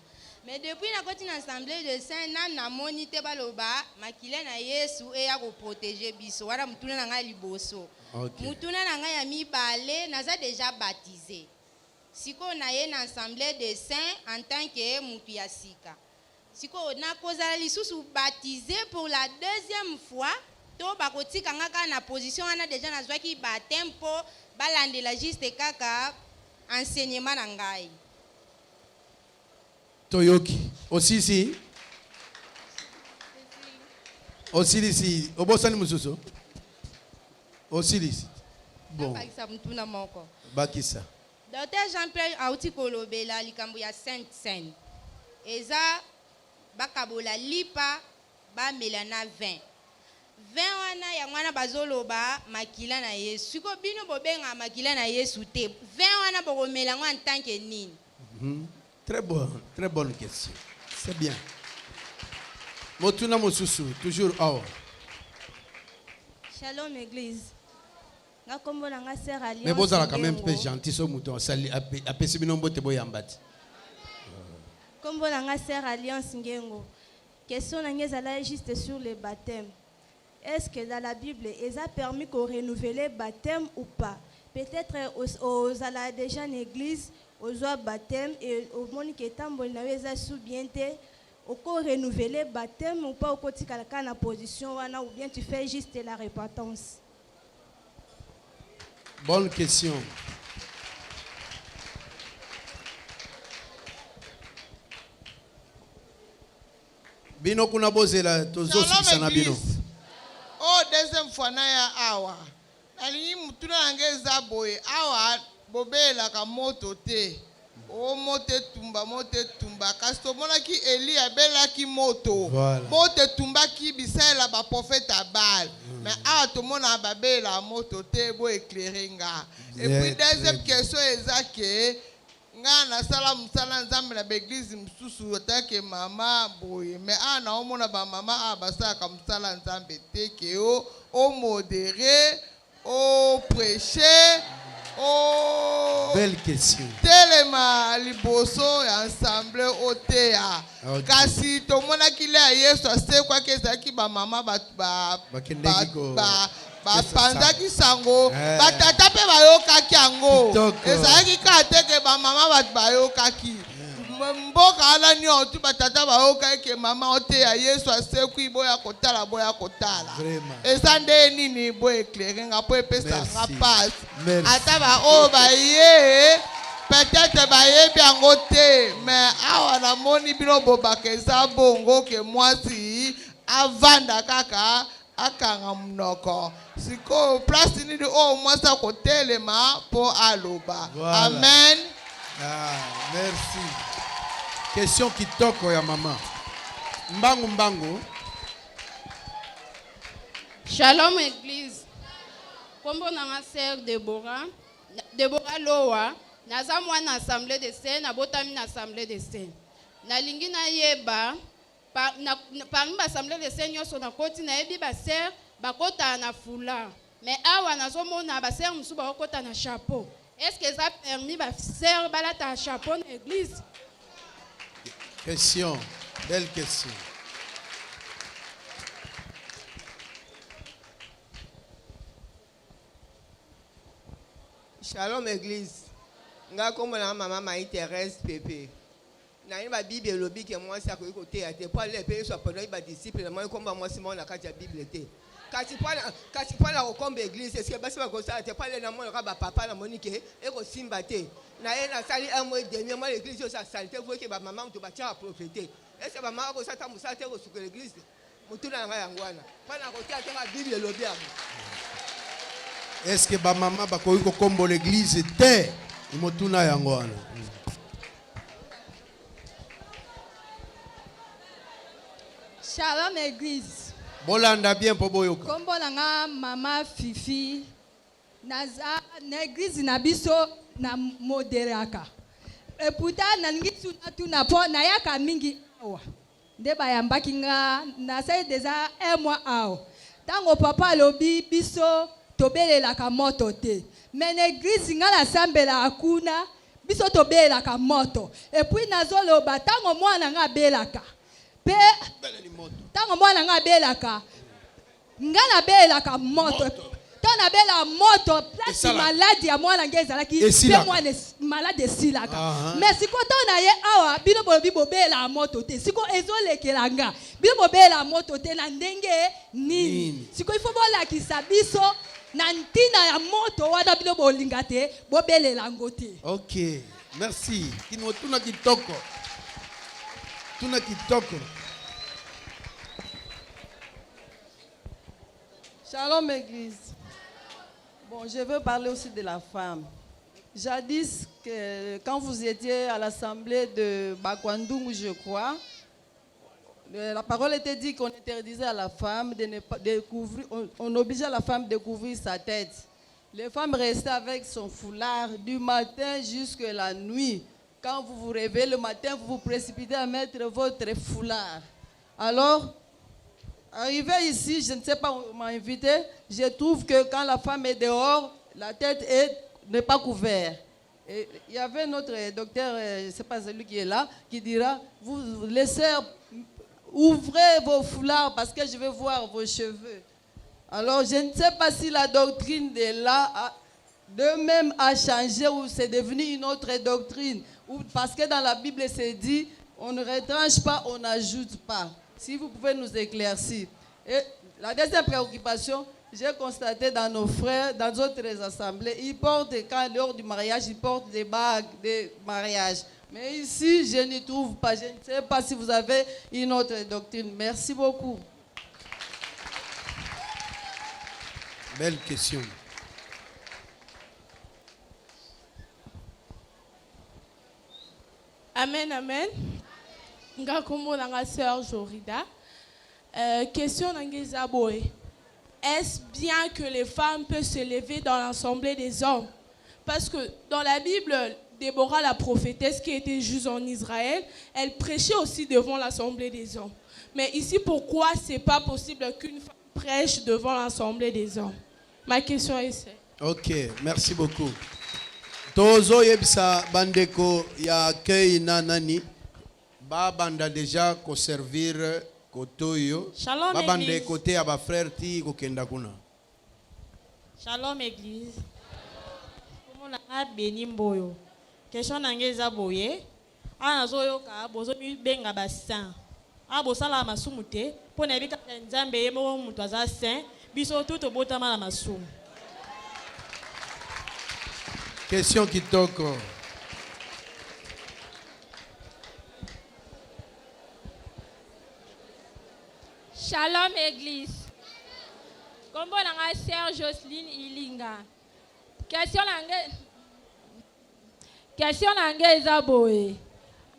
Mais depuis na koti na assemblée de saints na moni te baloba makila na Yesu et ya ko protéger biso. Wala mutuna na ngai liboso. Mutuna na ngai ya mibale naza déjà baptisé. Siko na ye na assemblée de saints en tant que mutu ya sika. Siko na kozala lisusu baptisé pour la deuxième fois. To bakoti kangaka na position ana déjà nazwa ki ba tempo balandela juste kaka enseignement na ngai. Toyoki aussi si aussi ici obosani mususu Aussi licite. Bon. Bakisa mutuna moko. Bakisa. Docteur Jean-Pierre auti kolobela likambo ya Sainte Seine. Eza bakabola lipa ba melana 20. 20 wana ya mwana bazoloba makila na Yesu. Siko bino bobenga makila na Yesu te. 20 wana bokomela ngo en tant que nini? Très bonne question. C'est bien. Motuna mosusu, toujours awa. Shalom église. Nga kombo na nga sœur Alliance. Mais vous avez quand même peu gentil so mouton sali apesi bino mbote boyambati. Kombo na nga sœur Alliance Ngengo. Question na ngezala juste sur le baptême. Est-ce que dans la Bible, ils a permis qu'on renouvelle le baptême ou pas? Peut-être aux ala déjà en église, aux autres baptême et au monde qui est en bonne n'a sous bien au renouveler le baptême ou pas au côté quelqu'un en position ou bien tu fais juste la repentance. Bonne question. Bino kuna bozela tozo sikisana bino. Oh, deuxième fois na ya awa. Nalingi mutuna nangeza boye awa bobela ka moto te. O mote tumba kasi tomonaki Eli abelaki moto. Voilà. Mote tumba ki bisala ba prophète Baal. Mais awa tomona babela moto te bo éclairer nga. Et puis deuxième question ezake nga na sala musala nzambe na l'église msusu otake mama boye mais ana omona ba mama abasa ka musala nzambe te ke o modéré o prêcher o belle question. telema liboso ya ensemble otea Okay. kasi tomona kile ya Yesu ase kwa kezaki ba mama bapanzaki sango batata mpe bayokaki yango ezalaki kaka teke bamama bato bayokaki mboka wana nyonso batata bayokaki ke mama oteya Yesu asekwi boya kotala eza nde nini bo éclaire nga mpo epesanga pasi ata baoyo baye peut-être bayebi yango te mais awa namoni bino bobaka eza bongo ke mwasi avanda kaka akanga munoko siko place nini o mwasi akotelema po aloba. Voilà. Amen. Merci. Question kitoko ya mama. Mbangu. Shalom église. Kombo nanga sœur Deborah Loa. Naza mwana assemblée de Seine, abotami na assemblée de Seine. Nalingi na yeba parmi l'assemblée de Seigneur sur la côte na ebi ba sœur bakota na foulard mais awa nazomona ba sœur musu bakota na chapeau. Est-ce que ça permis ba sœur balata chapeau na église? Question, belle question. Shalom église. Nga kombo na mama Marie Thérèse Pépé. Na ba Bible lobi ke moi sa ko côté ate pas les pays soit pendant ba disciple moi komba moi Simon na kati ya Bible te. Kasi pala ko komba église est-ce que basi ba ko sa te pas na moi ka ba papa na Monique e ko simba te. Na ye na sali un mois demi moi l'église ça saleté vous que ba maman to ba tia prophéter. Est-ce que ba maman ko sa ta musa te ko su l'église mutuna nga yangwana. Pana ko tia te ba Bible lobi abo. Est-ce que ba maman ba ko kombo l'église te? Motuna yangwana. Shalom église. Bolanda bien po boyoka. Kombo nanga mama Fifi. Naza na église na biso na moderaka. Et pourtant nalingi tuna po na yaka mingi awa. Nde bayambaki nga na sai déjà un mois awa. Tango papa lobi biso tobelelaka moto te. Mais na église nga na sambela akuna biso tobelelaka moto. Et puis nazoloba tango mwana nga belaka. Pe tango mwana nga belaka nga na belaka moto tana bela moto place malade ya mwana ngezalaki pe mwana malade silaka mais siko tona ye awa bino bolobi bobela moto te siko ezolekela nga bino bobela moto te na ndenge nini siko ifo bolakisa biso na ntina ya moto wana bino bolinga te bobelela ngo te. OK, merci. Tuna kitoko. Tuna kitoko. Shalom église. Bon, je veux parler aussi de la femme. Jadis, quand vous étiez à l'assemblée de Bakwandungu, je crois, la parole était dit qu'on interdisait à la femme de ne pas découvrir, on obligeait la femme de couvrir sa tête. Les femmes restaient avec son foulard du matin jusqu'à la nuit. Quand vous vous réveillez le matin, vous vous précipitez à mettre votre foulard. Alors, arrivé ici, je ne sais pas, on m'a invité, je trouve que quand la femme est dehors, la tête n'est pas couverte. Et il y avait notre docteur, je ne sais pas celui qui est là, qui dira, vous laissez, ouvrez vos foulards parce que je vais voir vos cheveux. Alors, je ne sais pas si la doctrine de là, de même a changé ou c'est devenu une autre doctrine. Ou parce que dans la Bible, c'est dit, on ne retranche pas, on n'ajoute pas. Si vous pouvez nous éclaircir. Et la deuxième préoccupation, j'ai constaté dans nos frères, dans d'autres assemblées, ils portent, lors du mariage, ils portent des bagues de mariage. Mais ici, je n'y trouve pas. Je ne sais pas si vous avez une autre doctrine. Merci beaucoup. Belle question. Amen, amen. Nga kombo nanga sœur Jorida. Question nangeza boy. Est-ce bien que les femmes peuvent se lever dans l'assemblée des hommes? Parce que dans la Bible, Déborah, la prophétesse qui était juge en Israël, elle prêchait aussi devant l'assemblée des hommes. Mais ici, pourquoi c'est pas possible qu'une femme prêche devant l'assemblée des hommes? Ma question est celle. Ok, merci beaucoup. Tozo yebisa bandeko ya kei na nani ba banda déjà ko servir kotoyo. Shalom, ba bande Église. côté ya ba frère ti ko kenda kuna. Shalom Église. Komona nga beni mboyo. Question nange eza boye. Ana zoyoka bozo mi benga ba saint. A bosala masumu te po na bika nzambe yemo mutu aza saint biso tout botama na masumu. Question kitoko. Shalom Église. Kombo nanga sœur Jocelyne Ilinga. Question nange eza boye.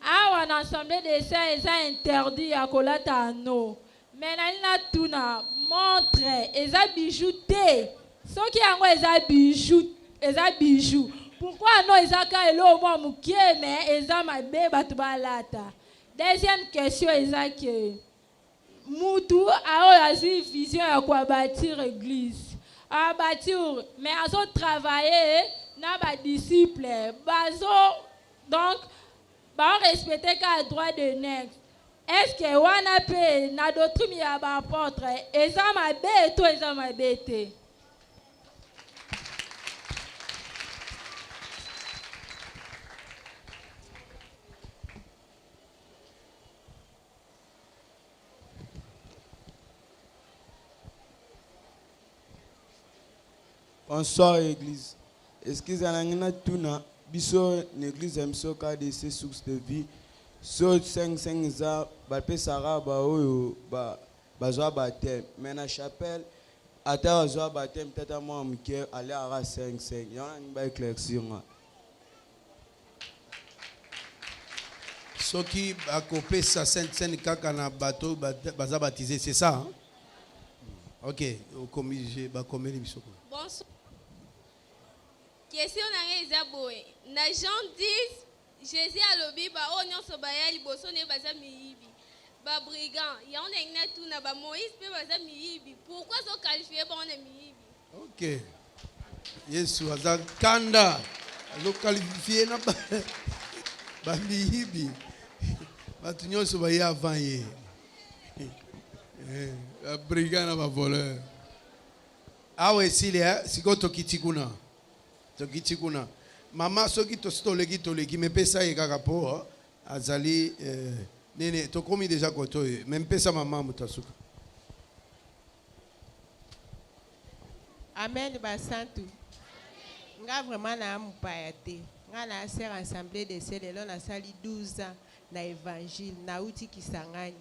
Awa na assemblée des saints eza interdit à kolata anneau. Mais na tuna montre eza bijou te. Soki yango eza bijou. Pourquoi non eza ka elo mo mukie mais eza mabe batu balata. Deuxième question eza que Moutou a eu vision à quoi bâtir l'église. À bâtir, mais à son travailler, n'a pas disciple. Donc, bah respecter qu'à droit de next. Est-ce que wana pe na d'autres mi a ba apôtre et ça m'a bête et ça m'a bête. Bonsoir Église. Excusez moi tuna biso l'église emso ka de ces sources de vie. So 5 za ba pe sara ba oyo ba zo baptême. Mais na chapelle ata zo baptême tata moi mke aller à 5. Yana ni ba éclaircir moi. Soki bakopé sa sainte kaka na bateau baza baptisé, c'est ça hein? Ok, comme j'ai ba commis bisoko. Bonsoir. Question nanga eza boye. Na Jean 10, Jésus alobi ba o nyonso baya liboso ne baza miyibi. Ba brigand, ya on engna tout na ba Moïse pe baza miyibi. Pourquoi so qualifier ba on est miyibi? Ok. Yesu aza kanda. Azo qualifié na ba miyibi. Batu nyonso baya avant ye. Ba brigand na ba voleur. Ah ouais, s'il est, si go tokitikuna. Tokitikuna. Mama soki toleki me pesa ye kaka po azali nene to komi déjà koto même pesa mama mutasuka. Amen basantu. Nga vraiment na mupaya te. Nga na sœur assemblée de sel lelo na sali 12 ans na évangile na uti Kisangani.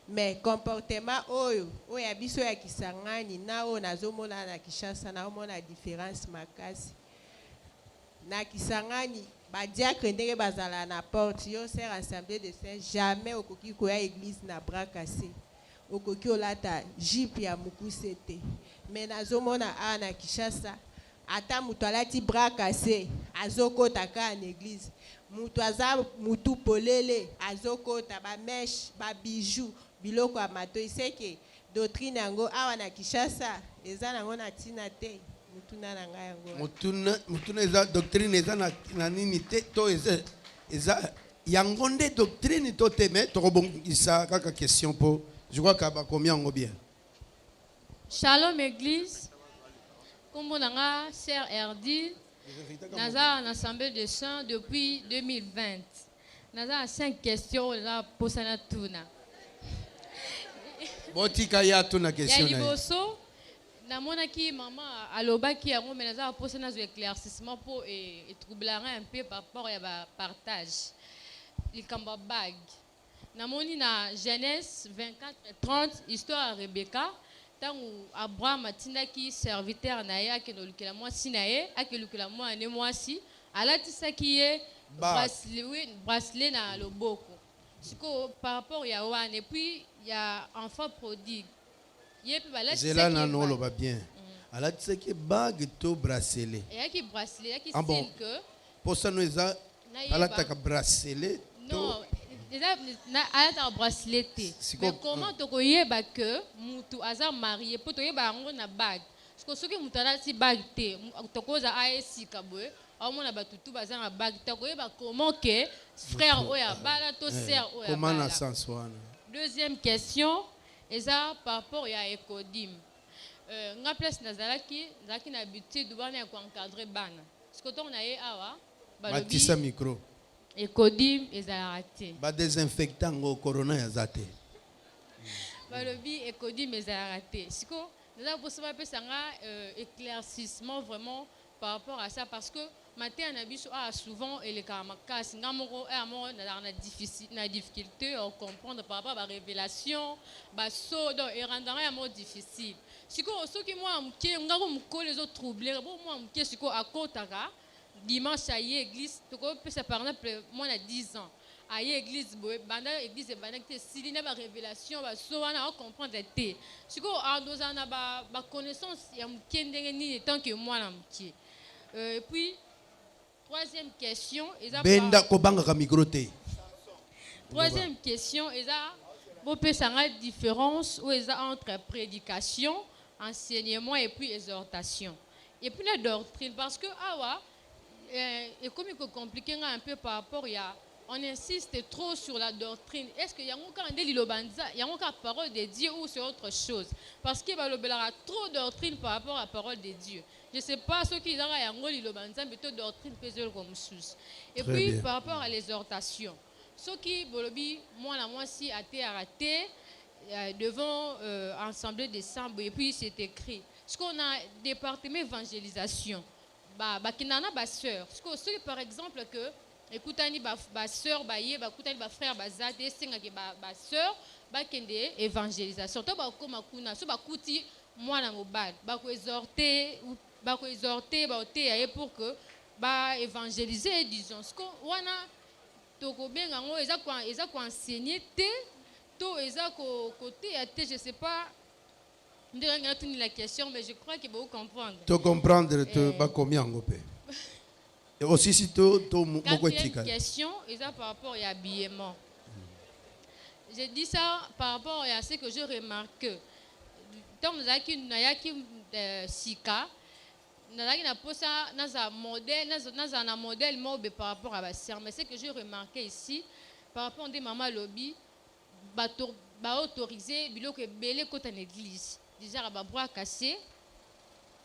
mais comportement oyo ya biso ya Kisangani na oyo nazomona na Kinshasa naomona différence makasi. Na Kisangani badiacre ndenge bazala na porte yo sert assemblée de saint jamais okoki koya église na bras cassé. Okoki olata jipe ya mukuse te. Mais nazomona a na Kinshasa ata mutu alati bras cassé azokota ka na église. Mutu aza mutu polele azokota ba mèche ba bijoux biloko ya matoi seke doctrine yango awa na Kinshasa eza nango na tina te. Mutuna na ngai yango. Mutuna eza doctrine eza na nini te to eza yango nde doctrine to te mais tokobongisa kaka question po je crois que bakomi yango bien. Shalom Église. Comme on a Sœur Erdi, Naza en assemblée de saints depuis 2020. Naza 5 questions là pour sana tuna. Botika ya tuna question na. Ya liboso namona ki maman alobaki yango mais naza pour sana éclaircissement pour et troubler un peu par rapport à ba partage. Likamba bag. Namoni na Genèse 24:30 histoire de Rebecca. Tangu Abraham atindaki serviteur na ye akenolukela mwasi na ye akelukela mwana mwasi alatisaki ye bracelet na loboko. Siko par rapport ya wana et puis ya enfant prodigue ye pe balatisaki zela na nolo ba bien alatisaki bag to bracelet yaki bracelet yaki style que posano eza alataka bracelet non à bracelet. Mais comment tu koyeba que mutu aza marié pour toyeba yango na bague? Parce que soki mutu alati bague te tokoza aesika boye aomona batutu baza na bague te koyeba comment que frère oya bala to sœur oya comment na sens wana. Deuxième question eza par rapport ya Ecodim. Nga place nazalaki na habitude bana ya encadrer bana. Parce que to na ye awa Matissa micro. Ecodim ezalaka te. Ba désinfectant ngo corona ya zate. Balobi Ecodim ezalaka te. Siko nous avons besoin sanga éclaircissement vraiment par rapport à ça parce que matin na biso souvent et les kamakas ngamoko na difficulté à comprendre par rapport à la révélation ba so donc et rendant ya mo difficile. Siko soki moi mke ngako mko les autres troublés bon moi mke siko akotaka dimanche à l'église, par exemple, moi j'ai 10 ans. À l'église, l'église est banactée. Si il y a une révélation, on comprend des thés. Si on a une connaissance, il y a un tant que moi. Et puis, troisième question. Troisième question, vous pouvez savoir la différence entre prédication, enseignement et puis exhortation. Et puis la doctrine, parce que et comme il est compliqué un peu par rapport on insiste trop sur la doctrine. Est-ce qu'il y a une parole de Dieu ou c'est autre chose? Parce qu'il y a trop de doctrine par rapport à la parole de Dieu. Je ne sais pas ce qu'il y a mais toute doctrine peut être comme chose. Et très puis bien. Par rapport à l'exhortation, ce qui moi si a été arrêté devant l'Assemblée des saints et puis c'est écrit. Ce qu'on a département évangélisation. Kinana ba sœur parce que par exemple que écoutani ba sœur ba ye ba écoutani ba frère ba zate singa ke ba sœur ba kende évangélisation to ba koma kuna so ba kuti mwana mobali ba ko exhorter ba ote ya pour que ba évangéliser disons ce que wana to ko benga ngo eza ko enseigner te to eza ko côté ya te je sais pas. La question, mais je crois qu'il faut comprendre. Tu comprendre, tu vas combien en et aussi si tu quatrième question, c'est par rapport à l'habillement. J'ai dit ça par rapport à ce que je remarque. Tant que nous avons sika, nous avons un modèle par rapport à la sœur. Mais ce que j'ai remarqué ici, par rapport à des mamans lobby, autorisé biloko belé côté en église. Déjà ba bras cassé,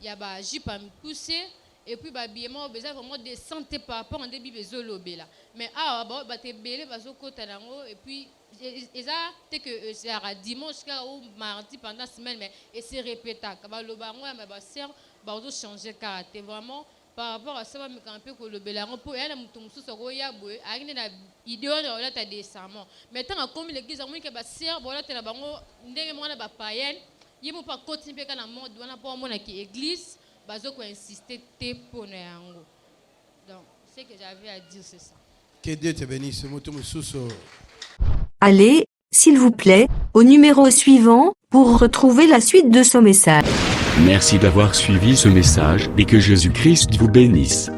il y a ba jupe à me pousser et puis ba habillement besoin vraiment de santé par rapport à des bibezo lobé là. Mais ba te belé ba zo côté nango et puis ça c'est que c'est à dimanche ou mardi pendant la semaine mais et c'est répétable. Ba lobango mais ba sœur ba zo changer caractère vraiment par rapport à ça va me camper ko le belango pour elle mutu mususu ko ya boye akine na idée on a ta décemment mais tant comme l'église amoui que ba sœur bola te na bango ndenge mwana ba païenne yimo pas continuer kana mode wana pour mona ki église bazo ko insister te pour na yango. Donc ce que j'avais à dire c'est ça. Que Dieu te bénisse mutu mususu. Allez, s'il vous plaît, au numéro suivant, pour retrouver la suite de ce message. Merci d'avoir suivi ce message et que Jésus-Christ vous bénisse.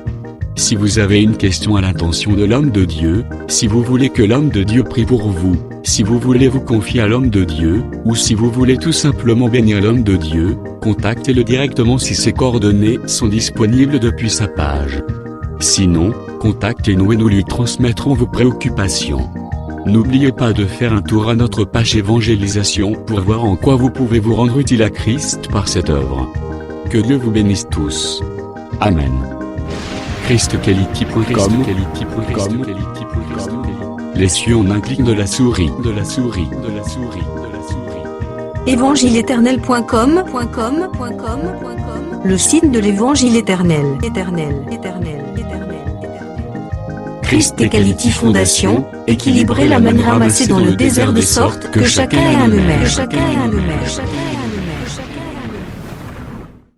Si vous avez une question à l'intention de l'homme de Dieu, si vous voulez que l'homme de Dieu prie pour vous, si vous voulez vous confier à l'homme de Dieu, ou si vous voulez tout simplement bénir l'homme de Dieu, contactez-le directement si ses coordonnées sont disponibles depuis sa page. Sinon, contactez-nous et nous lui transmettrons vos préoccupations. N'oubliez pas de faire un tour à notre page évangélisation pour voir en quoi vous pouvez vous rendre utile à Christ par cette œuvre. Que Dieu vous bénisse tous. Amen. ChristKelity.com. Les cieux en un clic de la souris. Évangile-éternel.com, le site de l'évangile éternel. Christ et Quality Fondation, équilibrer la manne ramassée dans le désert de sorte que chacun ait un email.